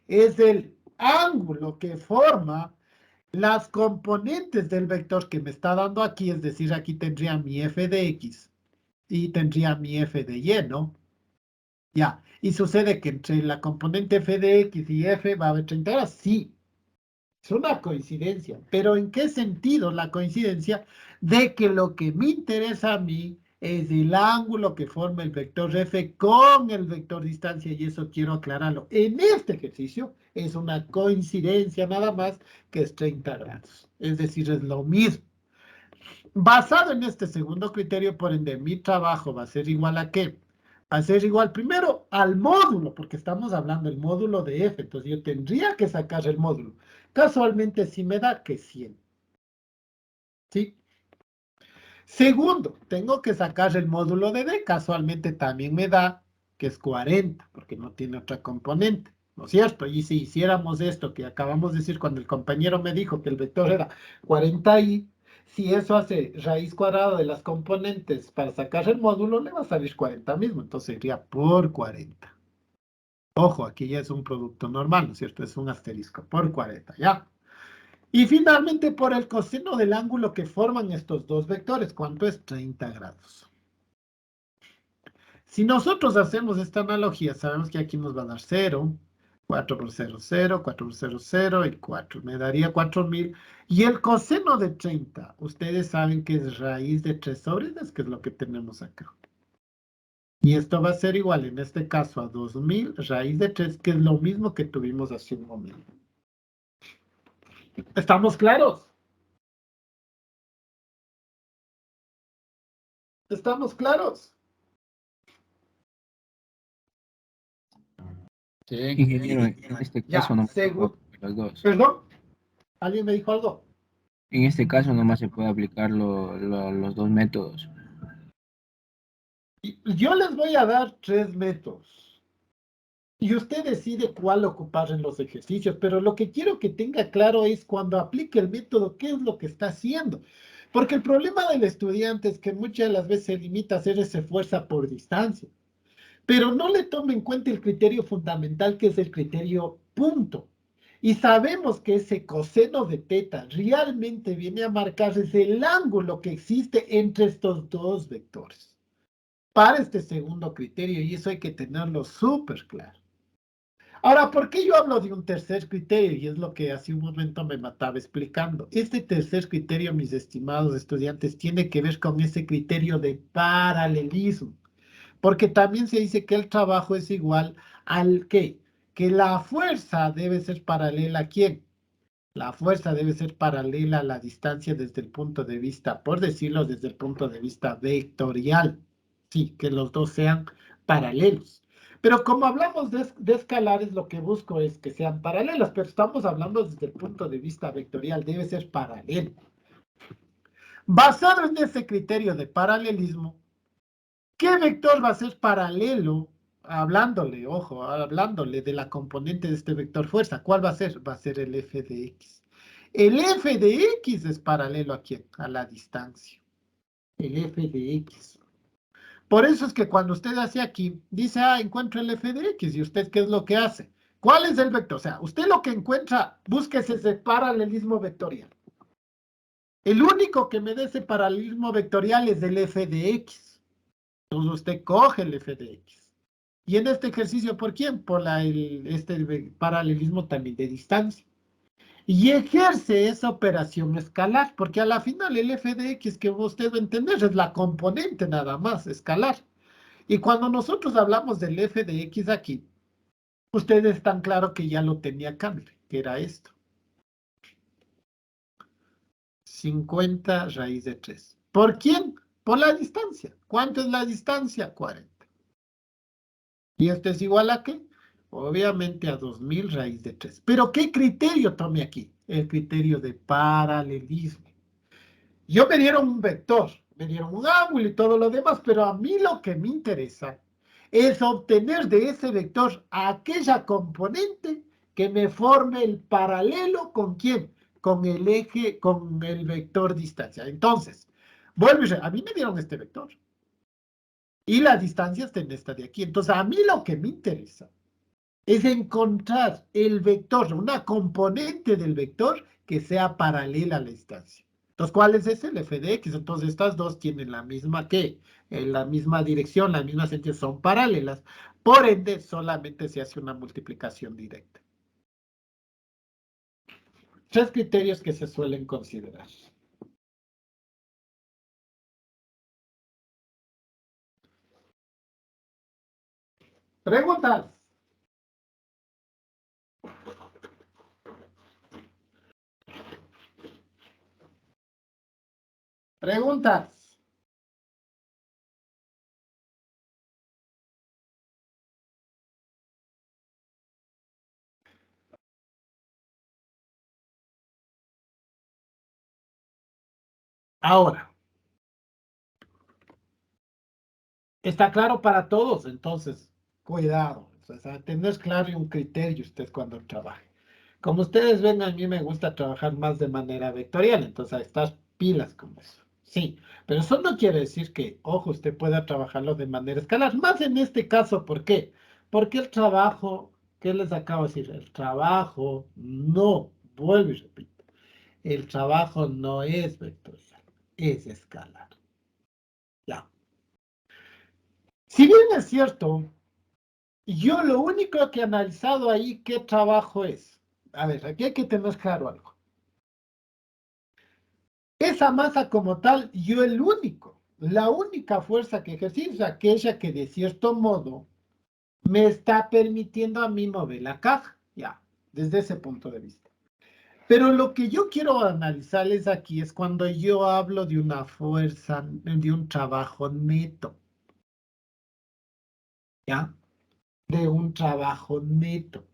Speaker 1: es el ángulo que forma las componentes del vector que me está dando aquí, es decir, aquí tendría mi f de x y tendría mi f de y, ¿no? Ya, y sucede que entre la componente f de x y f va a haber 30 grados. Sí, es una coincidencia, pero ¿en qué sentido la coincidencia? De que lo que me interesa a mí es el ángulo que forma el vector f con el vector distancia, y eso quiero aclararlo. En este ejercicio es una coincidencia nada más que es 30 grados, es decir, es lo mismo. Basado en este segundo criterio, por ende, mi trabajo va a ser igual a ¿qué? Va a ser igual primero al módulo, porque estamos hablando del módulo de f, entonces yo tendría que sacar el módulo. Casualmente sí me da que 100. ¿Sí? Segundo, tengo que sacar el módulo de d, casualmente también me da que es 40, porque no tiene otra componente, ¿no es cierto? Y si hiciéramos esto que acabamos de decir cuando el compañero me dijo que el vector era 40i, si eso hace raíz cuadrada de las componentes para sacar el módulo, le va a salir 40 mismo, entonces sería por 40. Ojo, aquí ya es un producto normal, ¿no es cierto? Es un asterisco por 40, ¿ya? Y finalmente por el coseno del ángulo que forman estos dos vectores, ¿cuánto es? 30 grados. Si nosotros hacemos esta analogía, sabemos que aquí nos va a dar 0, 4 por 0, 0, 4 por 0, 0 y 4. Me daría 4000. Y el coseno de 30, ustedes saben que es raíz de 3 sobre 10, que es lo que tenemos acá. Y esto va a ser igual, en este caso, a 2000 raíz de 3, que es lo mismo que tuvimos hace un momento. ¿Estamos claros? ¿Estamos claros?
Speaker 4: Sí.
Speaker 2: Ingeniero, en este
Speaker 1: Ya,
Speaker 2: caso no se puede
Speaker 1: seguro.
Speaker 2: aplicar los dos.
Speaker 1: ¿Perdón? ¿Alguien me dijo algo?
Speaker 2: En este caso nomás se puede aplicar los dos métodos.
Speaker 1: Yo les voy a dar 3 métodos. Y usted decide cuál ocupar en los ejercicios, pero lo que quiero que tenga claro es cuando aplique el método, qué es lo que está haciendo. Porque el problema del estudiante es que muchas de las veces se limita a hacer ese fuerza por distancia, pero no le toma en cuenta el criterio fundamental, que es el criterio punto. Y sabemos que ese coseno de teta realmente viene a marcar el ángulo que existe entre estos dos vectores. Para este segundo criterio, y eso hay que tenerlo súper claro. Ahora, ¿por qué yo hablo de un tercer criterio? Y es lo que hace un momento me mataba explicando. Este tercer criterio, mis estimados estudiantes, tiene que ver con ese criterio de paralelismo. Porque también se dice que el trabajo es igual al ¿qué? Que la fuerza debe ser paralela ¿a quién? La fuerza debe ser paralela a la distancia desde el punto de vista, por decirlo, desde el punto de vista vectorial. Sí, que los dos sean paralelos. Pero como hablamos de escalares, lo que busco es que sean paralelos, pero estamos hablando desde el punto de vista vectorial, debe ser paralelo. Basado en ese criterio de paralelismo, ¿qué vector va a ser paralelo? Hablándole, ojo, hablándole de la componente de este vector fuerza. ¿Cuál va a ser? Va a ser el f de x. El f de x es paralelo ¿a quién? A la distancia. El f de x. Por eso es que cuando usted hace aquí, dice, encuentro el f de x, ¿y usted qué es lo que hace? ¿Cuál es el vector? O sea, usted lo que encuentra, búsquese ese paralelismo vectorial. El único que me dé ese paralelismo vectorial es el f de x. Entonces usted coge el f de x. Y en este ejercicio, ¿por quién? Por este paralelismo también de distancia. Y ejerce esa operación escalar, porque a la final el f de x que usted va a entender es la componente nada más, escalar. Y cuando nosotros hablamos del f de x aquí, ustedes están claro que ya lo tenía acá, que era esto. 50 raíz de 3. ¿Por quién? Por la distancia. ¿Cuánto es la distancia? 40. ¿Y esto es igual a qué? Obviamente a 2000 raíz de 3. ¿Pero qué criterio tome aquí? El criterio de paralelismo. Yo me dieron un vector, me dieron un ángulo y todo lo demás, pero a mí lo que me interesa es obtener de ese vector aquella componente que me forme el paralelo ¿con quién? Con el eje, con el vector distancia. Entonces, vuelvo a mí me dieron este vector. Y la distancia está en esta de aquí. Entonces, a mí lo que me interesa es encontrar el vector, una componente del vector que sea paralela a la distancia. Entonces, ¿cuál es ese? El f de x. Entonces, estas dos tienen la misma ¿qué? En la misma dirección, la misma sentido, son paralelas. Por ende, solamente se hace una multiplicación directa. 3 criterios que se suelen considerar. Preguntas. Preguntas. Ahora, está claro para todos, entonces, cuidado. O sea, tener claro un criterio usted cuando trabaje. Como ustedes ven, a mí me gusta trabajar más de manera vectorial, entonces a estas pilas con eso. Sí, pero eso no quiere decir que, ojo, usted pueda trabajarlo de manera escalar. Más en este caso, ¿por qué? Porque el trabajo, ¿qué les acabo de decir? El trabajo no, vuelvo y repito, el trabajo no es vectorial, es escalar. Ya. Si bien es cierto, yo lo único que he analizado ahí, ¿qué trabajo es? A ver, aquí hay que tener claro algo. Esa masa como tal, la única fuerza que ejercí es aquella que de cierto modo me está permitiendo a mí mover la caja, ya, desde ese punto de vista. Pero lo que yo quiero analizarles aquí es cuando yo hablo de una fuerza, de un trabajo neto, ya, de un trabajo neto.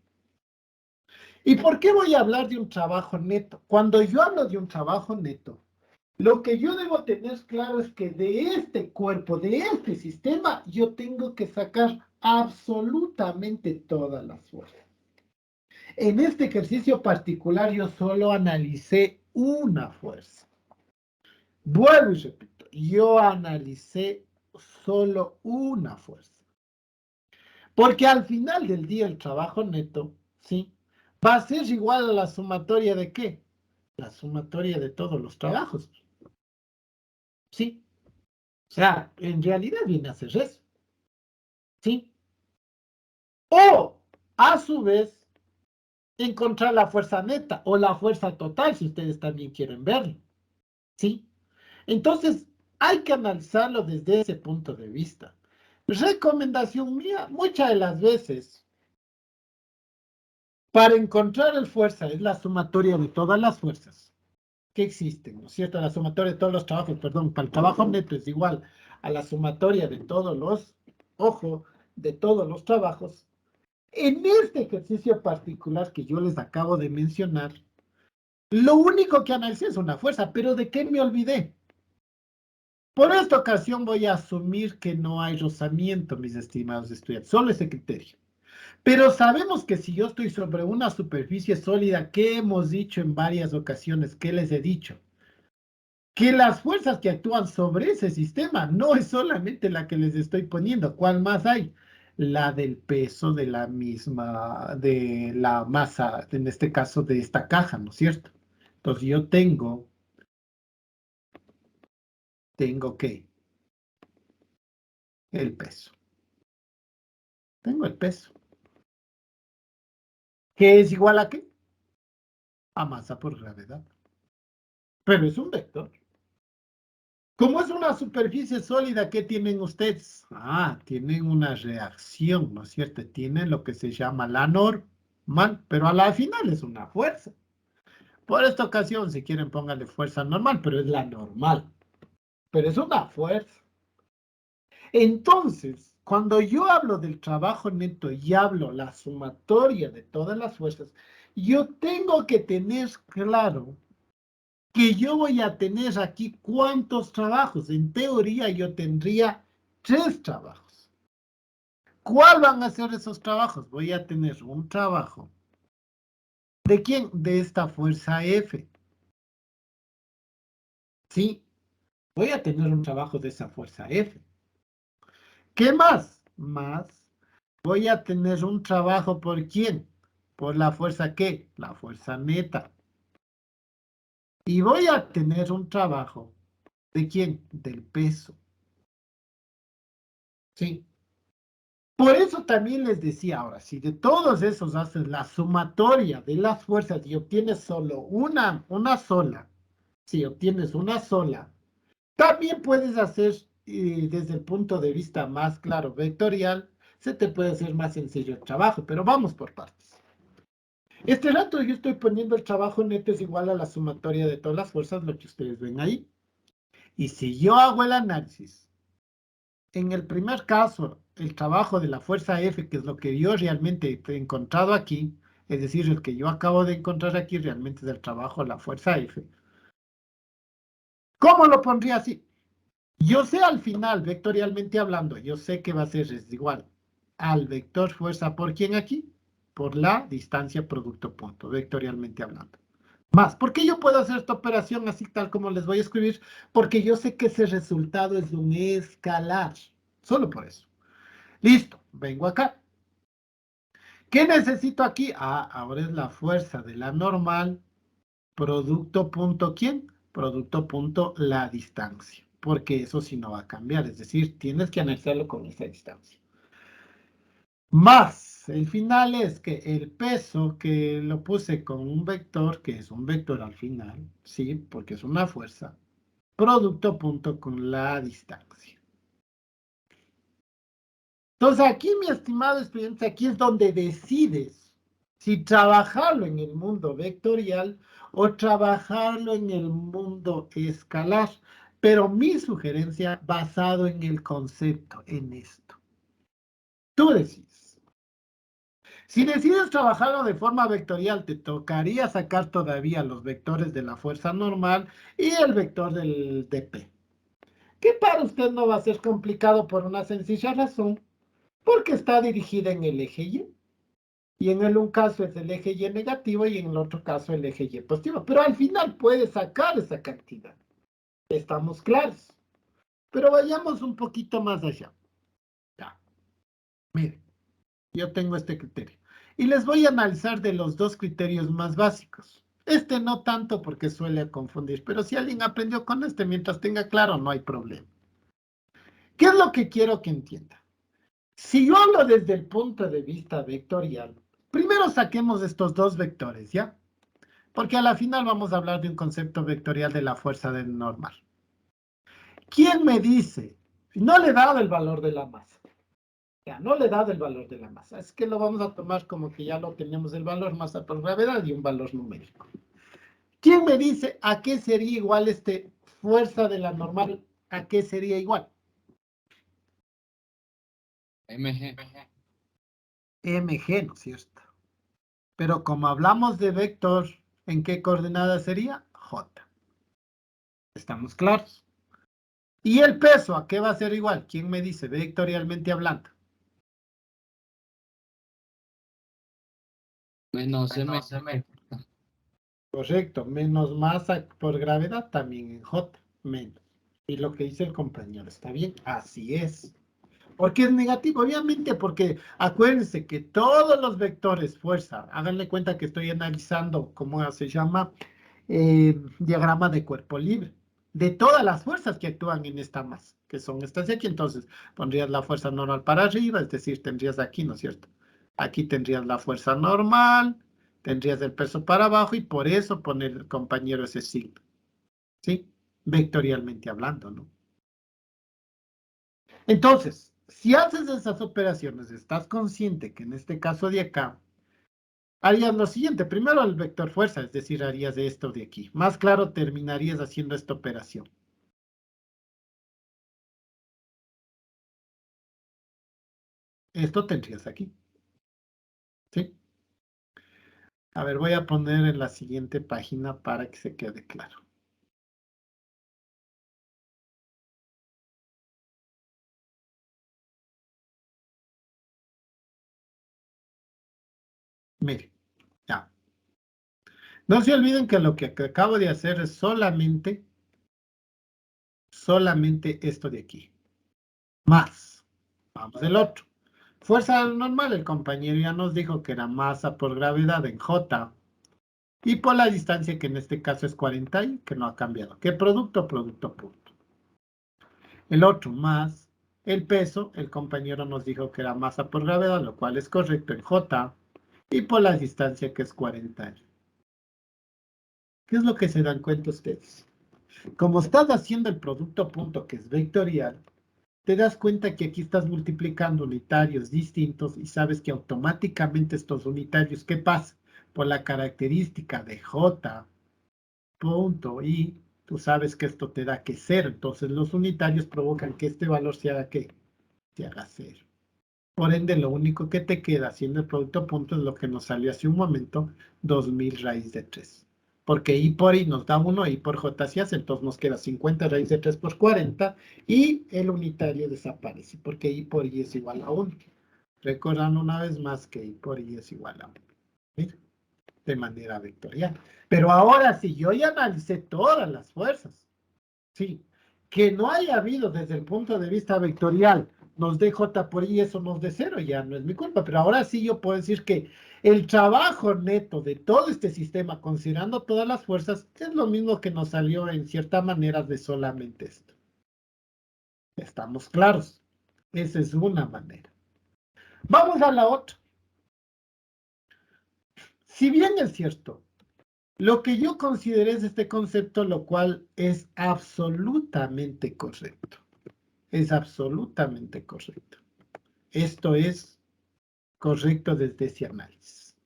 Speaker 1: ¿Y por qué voy a hablar de un trabajo neto? Cuando yo hablo de un trabajo neto, lo que yo debo tener claro es que de este cuerpo, de este sistema, yo tengo que sacar absolutamente todas las fuerzas. En este ejercicio particular yo solo analicé una fuerza. Vuelvo y repito, yo analicé solo una fuerza. Porque al final del día el trabajo neto, ¿sí? va a ser igual a la sumatoria de ¿qué? La sumatoria de todos los trabajos. ¿Sí? O sea, en realidad viene a ser eso. ¿Sí? O, a su vez, encontrar la fuerza neta o la fuerza total, si ustedes también quieren verlo. ¿Sí? Entonces, hay que analizarlo desde ese punto de vista. Recomendación mía, muchas de las veces, para encontrar el fuerza es la sumatoria de todas las fuerzas que existen, ¿no es cierto? La sumatoria de todos los trabajos, perdón, para el trabajo neto es igual a la sumatoria de todos los, ojo, de todos los trabajos. En este ejercicio particular que yo les acabo de mencionar, lo único que analicé es una fuerza, pero ¿de qué me olvidé? Por esta ocasión voy a asumir que no hay rozamiento, mis estimados estudiantes, solo ese criterio. Pero sabemos que si yo estoy sobre una superficie sólida, ¿qué hemos dicho en varias ocasiones? ¿Qué les he dicho? Que las fuerzas que actúan sobre ese sistema no es solamente la que les estoy poniendo. ¿Cuál más hay? La del peso de la misma, de la masa, en este caso de esta caja, ¿no es cierto? Entonces yo tengo ¿qué? El peso. Tengo el peso. ¿Qué es igual a qué? A masa por gravedad. Pero es un vector. Como es una superficie sólida, ¿qué tienen ustedes? Ah, tienen una reacción, ¿no es cierto? Tienen lo que se llama la normal, pero a la final es una fuerza. Por esta ocasión, si quieren, pónganle fuerza normal, pero es la normal. Pero es una fuerza. Entonces, cuando yo hablo del trabajo neto y hablo la sumatoria de todas las fuerzas, yo tengo que tener claro que yo voy a tener aquí cuántos trabajos. En teoría yo tendría 3 trabajos. ¿Cuál van a ser esos trabajos? Voy a tener un trabajo. ¿De quién? De esta fuerza F. Sí, voy a tener un trabajo de esa fuerza F. ¿Qué más? Más, voy a tener un trabajo ¿por quién? ¿Por la fuerza qué? La fuerza neta. Y voy a tener un trabajo ¿de quién? Del peso. Sí. Por eso también les decía ahora, si de todos esos haces la sumatoria de las fuerzas y obtienes solo una sola, si obtienes una sola, también puedes hacer desde el punto de vista más claro vectorial, se te puede hacer más sencillo el trabajo, pero vamos por partes. Este rato yo estoy poniendo el trabajo neto es igual a la sumatoria de todas las fuerzas, lo que ustedes ven ahí. Y si yo hago el análisis, en el primer caso, el trabajo de la fuerza F, que es lo que yo realmente he encontrado aquí, es decir, el que yo acabo de encontrar aquí realmente es el trabajo de la fuerza F. ¿Cómo lo pondría así? Yo sé al final, vectorialmente hablando, yo sé que va a ser es igual al vector fuerza por quién aquí, por la distancia producto punto, vectorialmente hablando. Más, ¿por qué yo puedo hacer esta operación así tal como les voy a escribir? Porque yo sé que ese resultado es un escalar, solo por eso. Listo, vengo acá. ¿Qué necesito aquí? Ah, ahora es la fuerza de la normal, producto punto ¿quién? Producto punto la distancia, porque eso sí no va a cambiar, es decir, tienes que analizarlo con esa distancia. Más, el final es que el peso que lo puse con un vector, que es un vector al final, sí, porque es una fuerza, producto punto con la distancia. Entonces aquí, mi estimado estudiante, aquí es donde decides si trabajarlo en el mundo vectorial o trabajarlo en el mundo escalar. Pero mi sugerencia basado en el concepto, en esto. Tú decides. Si decides trabajarlo de forma vectorial, te tocaría sacar todavía los vectores de la fuerza normal y el vector del dp. Que para usted no va a ser complicado por una sencilla razón, porque está dirigida en el eje Y. Y en el un caso es el eje Y negativo y en el otro caso el eje Y positivo. Pero al final puede sacar esa cantidad. Estamos claros. Pero vayamos un poquito más allá. Ya. Mire, yo tengo este criterio. Y les voy a analizar de los dos criterios más básicos. Este no tanto porque suele confundir, pero si alguien aprendió con este, mientras tenga claro, no hay problema. ¿Qué es lo que quiero que entienda? Si yo hablo desde el punto de vista vectorial, primero saquemos estos dos vectores, ¿ya? Porque a la final vamos a hablar de un concepto vectorial de la fuerza del normal. ¿Quién me dice? No le he dado el valor de la masa. Ya, no le he dado el valor de la masa. Es que lo vamos a tomar como que ya lo tenemos el valor masa por gravedad y un valor numérico. ¿Quién me dice a qué sería igual fuerza de la normal? ¿A qué sería igual?
Speaker 4: MG.
Speaker 1: mg, ¿no es cierto? Pero como hablamos de vector, ¿en qué coordenada sería? J. ¿Estamos claros? ¿Y el peso a qué va a ser igual? ¿Quién me dice vectorialmente hablando?
Speaker 4: Menos MG.
Speaker 1: Correcto, menos masa por gravedad también en J, menos. Y lo que dice el compañero, ¿está bien? Así es. ¿Por qué es negativo? Obviamente porque acuérdense que todos los vectores fuerza, háganle cuenta que estoy analizando, ¿cómo se llama? Diagrama de cuerpo libre. De todas las fuerzas que actúan en esta masa, que son estas de aquí, entonces pondrías la fuerza normal para arriba, es decir, tendrías aquí, ¿no es cierto? Aquí tendrías la fuerza normal, tendrías el peso para abajo y por eso pone el compañero ese signo, ¿sí? Vectorialmente hablando, ¿no? Entonces, si haces esas operaciones, estás consciente que en este caso de acá, harías lo siguiente. Primero el vector fuerza, es decir, harías esto de aquí. Más claro, terminarías haciendo esta operación. Esto tendrías aquí, ¿sí? A ver, voy a poner en la siguiente página para que se quede claro. Mire, ya. No se olviden que lo que acabo de hacer es solamente esto de aquí. Más. Vamos del otro. Fuerza normal, el compañero ya nos dijo que era masa por gravedad en J. Y por la distancia, que en este caso es 40 y que no ha cambiado. ¿Qué producto? Producto punto. El otro más el peso, el compañero nos dijo que era masa por gravedad, lo cual es correcto en J. Y por la distancia, que es 40. ¿Qué es lo que se dan cuenta ustedes? Como estás haciendo el producto punto, que es vectorial, te das cuenta que aquí estás multiplicando unitarios distintos y sabes que automáticamente estos unitarios, ¿qué pasa? Por la característica de J punto y tú sabes que esto te da que 0, entonces los unitarios provocan que este valor se haga ¿qué? Se haga 0. Por ende, lo único que te queda haciendo el producto punto es lo que nos salió hace un momento, 2000 raíz de 3. Porque I por I nos da 1, I por J se hace, entonces nos queda 50 raíz de 3 por 40 y el unitario desaparece porque I por I es igual a 1. Recordando una vez más que I por I es igual a 1. ¿Sí? De manera vectorial. Pero ahora sí, yo ya analicé todas las fuerzas. Sí, que no haya habido desde el punto de vista vectorial, nos dé J por I, eso nos dé 0, ya no es mi culpa, pero ahora sí yo puedo decir que el trabajo neto de todo este sistema, considerando todas las fuerzas, es lo mismo que nos salió en cierta manera de solamente esto. ¿Estamos claros? Esa es una manera. Vamos a la otra. Si bien es cierto, lo que yo consideré es este concepto, lo cual es absolutamente correcto. Es absolutamente correcto. Esto es correcto desde ese análisis.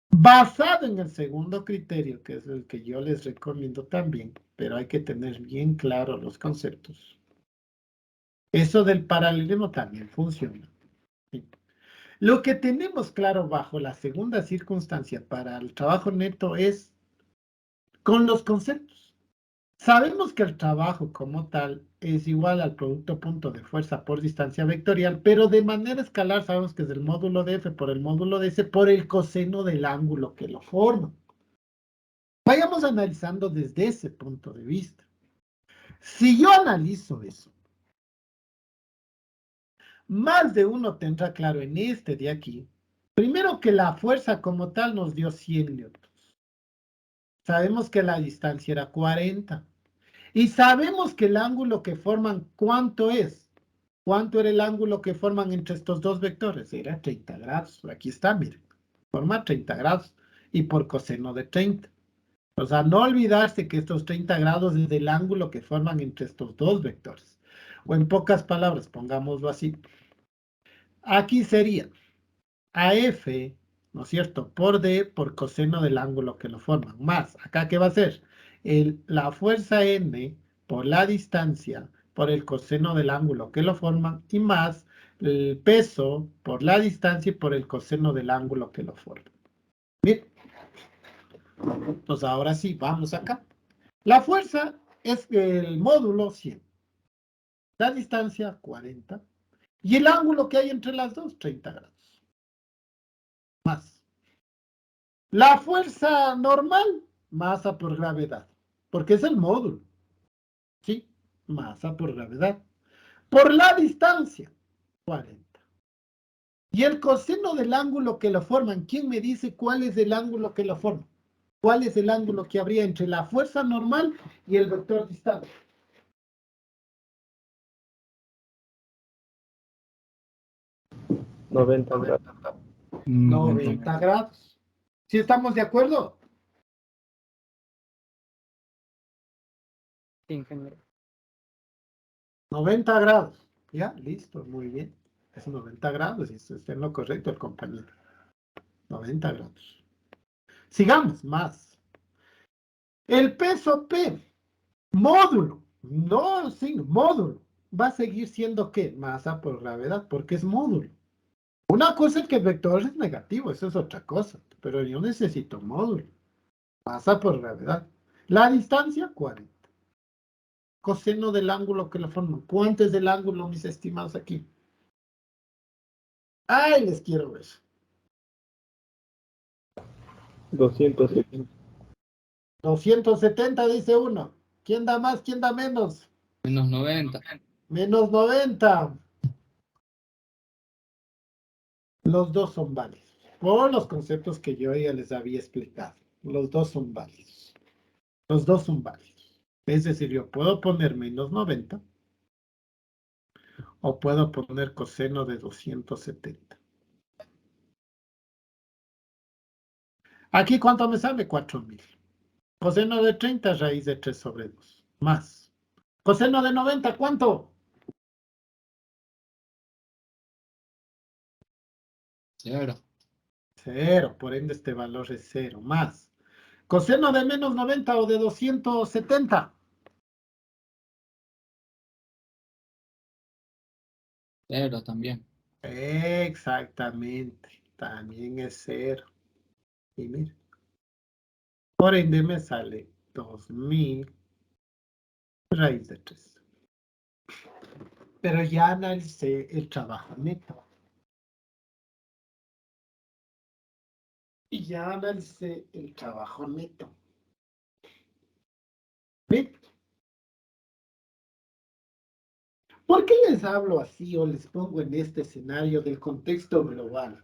Speaker 1: Basado en el segundo criterio, que es el que yo les recomiendo también, pero hay que tener bien claros los conceptos. Eso del paralelismo también funciona. ¿Sí? Lo que tenemos claro bajo la segunda circunstancia para el trabajo neto es con los conceptos. Sabemos que el trabajo como tal es igual al producto punto de fuerza por distancia vectorial, pero de manera escalar sabemos que es el módulo de F por el módulo de S por el coseno del ángulo que lo forma. Vayamos analizando desde ese punto de vista. Si yo analizo eso, más de uno tendrá claro en este de aquí. Primero primero que la fuerza como tal nos dio 100 newtons. Sabemos que la distancia era 40. Y sabemos que el ángulo que forman, ¿cuánto es? ¿Cuánto era el ángulo que forman entre estos dos vectores? Era 30 grados. Aquí está, miren. Forma 30 grados. Y por coseno de 30. O sea, no olvidarse que estos 30 grados es el ángulo que forman entre estos dos vectores. O en pocas palabras, pongámoslo así. Aquí sería AF, ¿no es cierto? Por D por coseno del ángulo que lo forman. Más, ¿acá qué va a ser? La fuerza N por la distancia por el coseno del ángulo que lo forman y más el peso por la distancia y por el coseno del ángulo que lo forman. Bien, pues ahora sí, vamos acá. La fuerza es el módulo 100, la distancia 40 y el ángulo que hay entre las dos, 30 grados. Más. La fuerza normal, masa por gravedad, porque es el módulo, ¿sí? Masa por gravedad. Por la distancia, 40. Y el coseno del ángulo que lo forman, ¿quién me dice cuál es el ángulo que lo forma? ¿Cuál es el ángulo que habría entre la fuerza normal y el vector distante?
Speaker 5: 90 grados.
Speaker 1: 90 grados. ¿Sí estamos de acuerdo?
Speaker 3: Sí, ingeniero.
Speaker 1: 90 grados. Ya, listo, muy bien. Es 90 grados y está en lo correcto el compañero. 90 grados. Sigamos, más. El peso P, módulo, no signo, módulo, va a seguir siendo ¿qué? Masa por gravedad, porque es módulo. Una cosa es que el vector es negativo, eso es otra cosa, pero yo necesito módulo. Masa por gravedad. La distancia, 40. Coseno del ángulo que lo forma. ¿Cuánto es el ángulo, mis estimados, aquí? ¡Ay, les quiero ver!
Speaker 5: 270.
Speaker 1: 270, dice uno. ¿Quién da más? ¿Quién da menos?
Speaker 4: Menos 90.
Speaker 1: Menos 90. Los dos son válidos. Por los conceptos que yo ya les había explicado. Los dos son válidos. Los dos son válidos. Es decir, yo puedo poner menos 90 o puedo poner coseno de 270. Aquí, ¿cuánto me sale? 4000. Coseno de 30, raíz de 3 sobre 2. Más. Coseno de 90, ¿cuánto?
Speaker 4: 0.
Speaker 1: 0. Por ende, este valor es 0. Más. Coseno de menos 90 o de 270.
Speaker 4: 0 también.
Speaker 1: Exactamente. También es 0. Y mira. Por ende me sale 2000 raíz de 3. Pero ya analicé el trabajo neto. Y ya analicé el trabajo neto. ¿Ven? ¿Por qué les hablo así o les pongo en este escenario del contexto global?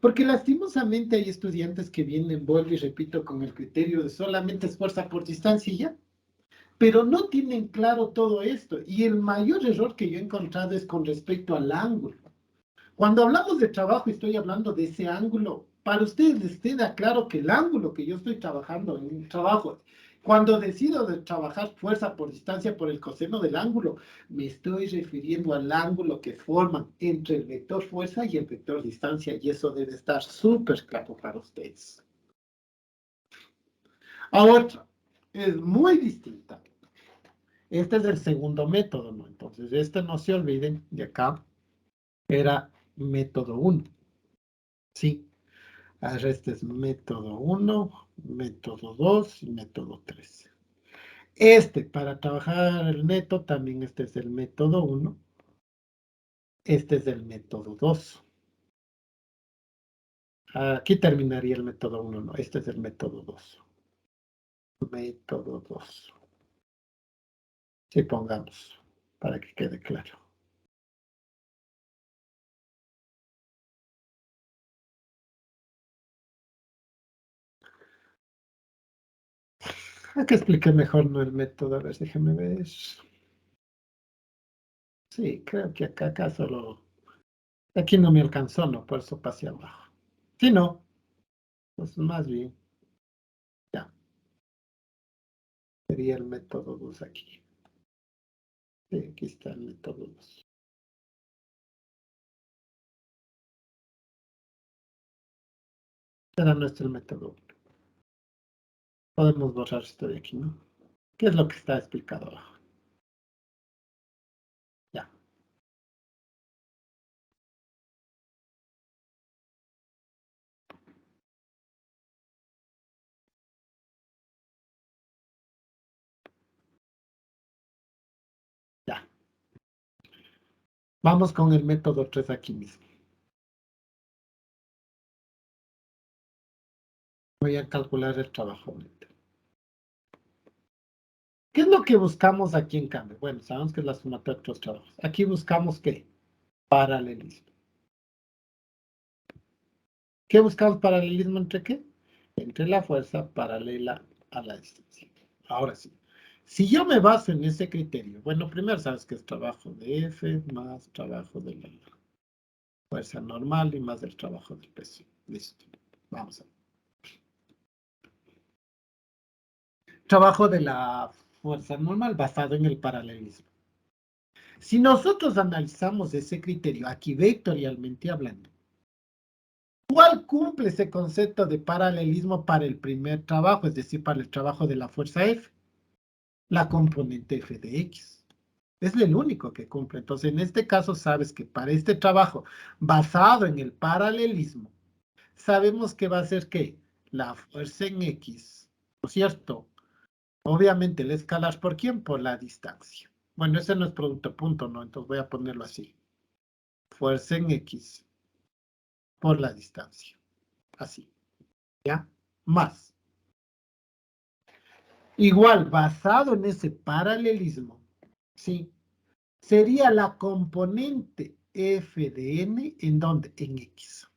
Speaker 1: Porque lastimosamente hay estudiantes que vienen, vuelvo y repito, con el criterio de solamente esfuerza por distancia y ya. Pero no tienen claro todo esto. Y el mayor error que yo he encontrado es con respecto al ángulo. Cuando hablamos de trabajo, estoy hablando de ese ángulo. Para ustedes les queda claro que el ángulo que yo estoy trabajando en un trabajo, cuando decido de trabajar fuerza por distancia por el coseno del ángulo, me estoy refiriendo al ángulo que forman entre el vector fuerza y el vector distancia, y eso debe estar súper claro para ustedes. Ahora, es muy distinta. Este es el segundo método, ¿no? Entonces, este no se olviden, de acá era método 1. Sí. Ahora este es método 1, método 2 y método 3. Para trabajar el neto, también este es el método 1. Este es el método 2. Aquí terminaría el método 1, no, este es el método 2. Método 2. Sí, pongamos, para que quede claro. Hay que explicar mejor no el método. A ver, déjeme ver. Sí, creo que acá solo... Aquí no me alcanzó, ¿no? Por eso pasé abajo. Si no, pues más bien, ya. Sería el método 2 aquí. Sí, aquí está el método 2. Será nuestro método 1. Podemos borrar esto de aquí, ¿no? ¿Qué es lo que está explicado abajo? Ya. Ya. Vamos con el método 3 aquí mismo. Voy a calcular el trabajo neto. ¿Qué es lo que buscamos aquí en cambio? Bueno, sabemos que es la sumatoria de otros trabajos. Aquí buscamos ¿qué? Paralelismo. ¿Qué buscamos paralelismo entre qué? Entre la fuerza paralela a la distancia. Ahora sí. Si yo me baso en ese criterio, bueno, primero sabes que es trabajo de F más trabajo de la fuerza normal y más del trabajo del peso. Listo. Vamos a ver. Trabajo de la fuerza normal basado en el paralelismo. Si nosotros analizamos ese criterio, aquí vectorialmente hablando, ¿cuál cumple ese concepto de paralelismo para el primer trabajo, es decir, para el trabajo de la fuerza F? La componente F de X. Es el único que cumple. Entonces, en este caso, sabes que para este trabajo basado en el paralelismo, sabemos que va a ser ¿qué? La fuerza en X, ¿no es cierto? Obviamente, el escalar, ¿por quién? Por la distancia. Bueno, ese no es producto punto, ¿no? Entonces voy a ponerlo así. Fuerza en X por la distancia. Así. ¿Ya? Más. Igual, basado en ese paralelismo, ¿sí? Sería la componente f de n, ¿en dónde? En X.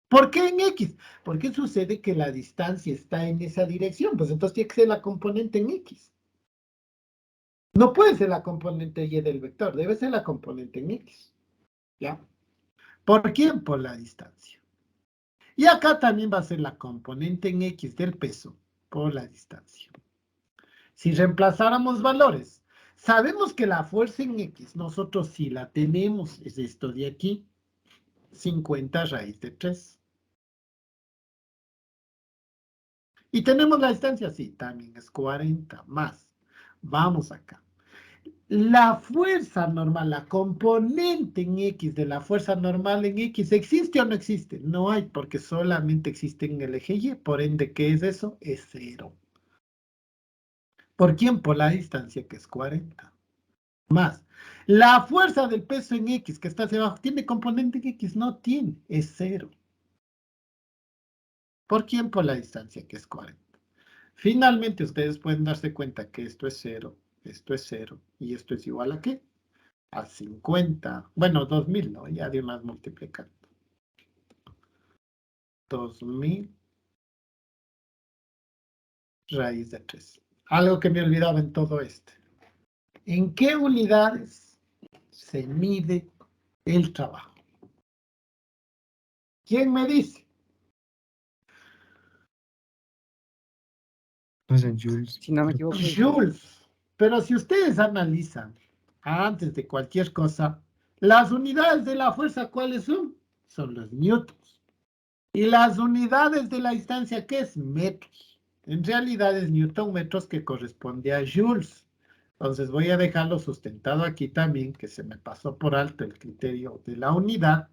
Speaker 1: ¿Por qué en X? Porque sucede que la distancia está en esa dirección, pues entonces tiene que ser la componente en X. No puede ser la componente y del vector, debe ser la componente en X. ¿Ya? ¿Por quién? Por la distancia. Y acá también va a ser la componente en X del peso por la distancia. Si reemplazáramos valores, sabemos que la fuerza en X, nosotros sí la tenemos, es esto de aquí, 50 raíz de 3. Y tenemos la distancia, sí, también es 40 más. Vamos acá. La fuerza normal, la componente en X de la fuerza normal en X, ¿existe o no existe? No hay, porque solamente existe en el eje Y, por ende, ¿qué es eso? Es 0. ¿Por quién? Por la distancia, que es 40. Más. La fuerza del peso en X, que está hacia abajo, ¿tiene componente en X? No tiene, es 0. ¿Por quién? Por la distancia, que es 40. Finalmente, ustedes pueden darse cuenta que esto es 0, y esto es igual a ¿qué? A 50. Bueno, 2000, ¿no? Ya de más multiplicando. 2000 raíz de 3. Algo que me olvidaba en todo esto. ¿En qué unidades se mide el trabajo? ¿Quién me dice?
Speaker 2: No sé, Jules.
Speaker 3: Si no me equivoco, es
Speaker 1: Joules. Pero si ustedes analizan antes de cualquier cosa, las unidades de la fuerza, ¿cuáles son? Son los newtons. Y las unidades de la distancia, ¿qué es? Metros. En realidad es newton metros que corresponde a joules. Entonces voy a dejarlo sustentado aquí también, que se me pasó por alto el criterio de la unidad.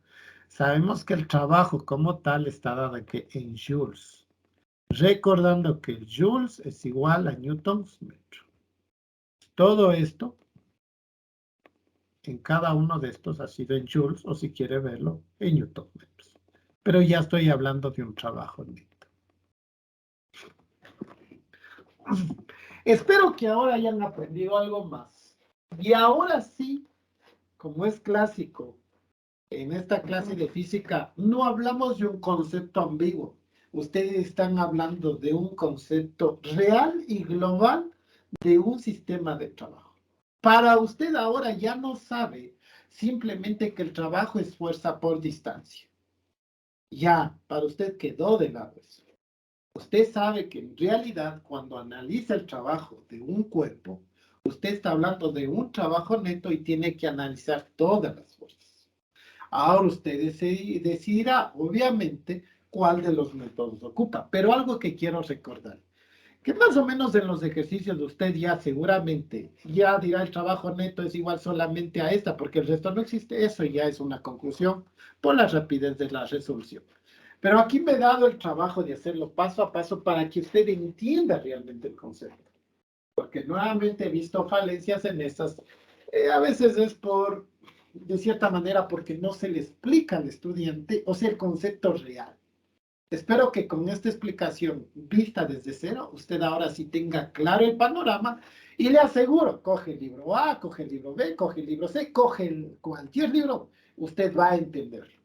Speaker 1: Sabemos que el trabajo como tal está dado aquí en joules. Recordando que el joules es igual a newtons metro. Todo esto, en cada uno de estos ha sido en joules, o si quiere verlo, en newton metros. Pero ya estoy hablando de un trabajo neto. Espero que ahora hayan aprendido algo más. Y ahora sí, como es clásico, en esta clase de física no hablamos de un concepto ambiguo, ustedes están hablando de un concepto real y global de un sistema de trabajo. Para usted ahora ya no sabe simplemente que el trabajo es fuerza por distancia. Ya, para usted quedó de lado eso. Usted sabe que en realidad cuando analiza el trabajo de un cuerpo, usted está hablando de un trabajo neto y tiene que analizar todas las fuerzas. Ahora usted decidirá, obviamente, cuál de los métodos ocupa. Pero algo que quiero recordar, que más o menos en los ejercicios de usted ya seguramente ya dirá el trabajo neto es igual solamente a esta, porque el resto no existe. Eso ya es una conclusión por la rapidez de la resolución. Pero aquí me he dado el trabajo de hacerlo paso a paso para que usted entienda realmente el concepto. Porque nuevamente he visto falencias en estas. A veces es de cierta manera, porque no se le explica al estudiante, o sea, el concepto real. Espero que con esta explicación vista desde cero, usted ahora sí tenga claro el panorama y le aseguro, coge el libro A, coge el libro B, coge el libro C, coge cualquier libro, usted va a entenderlo.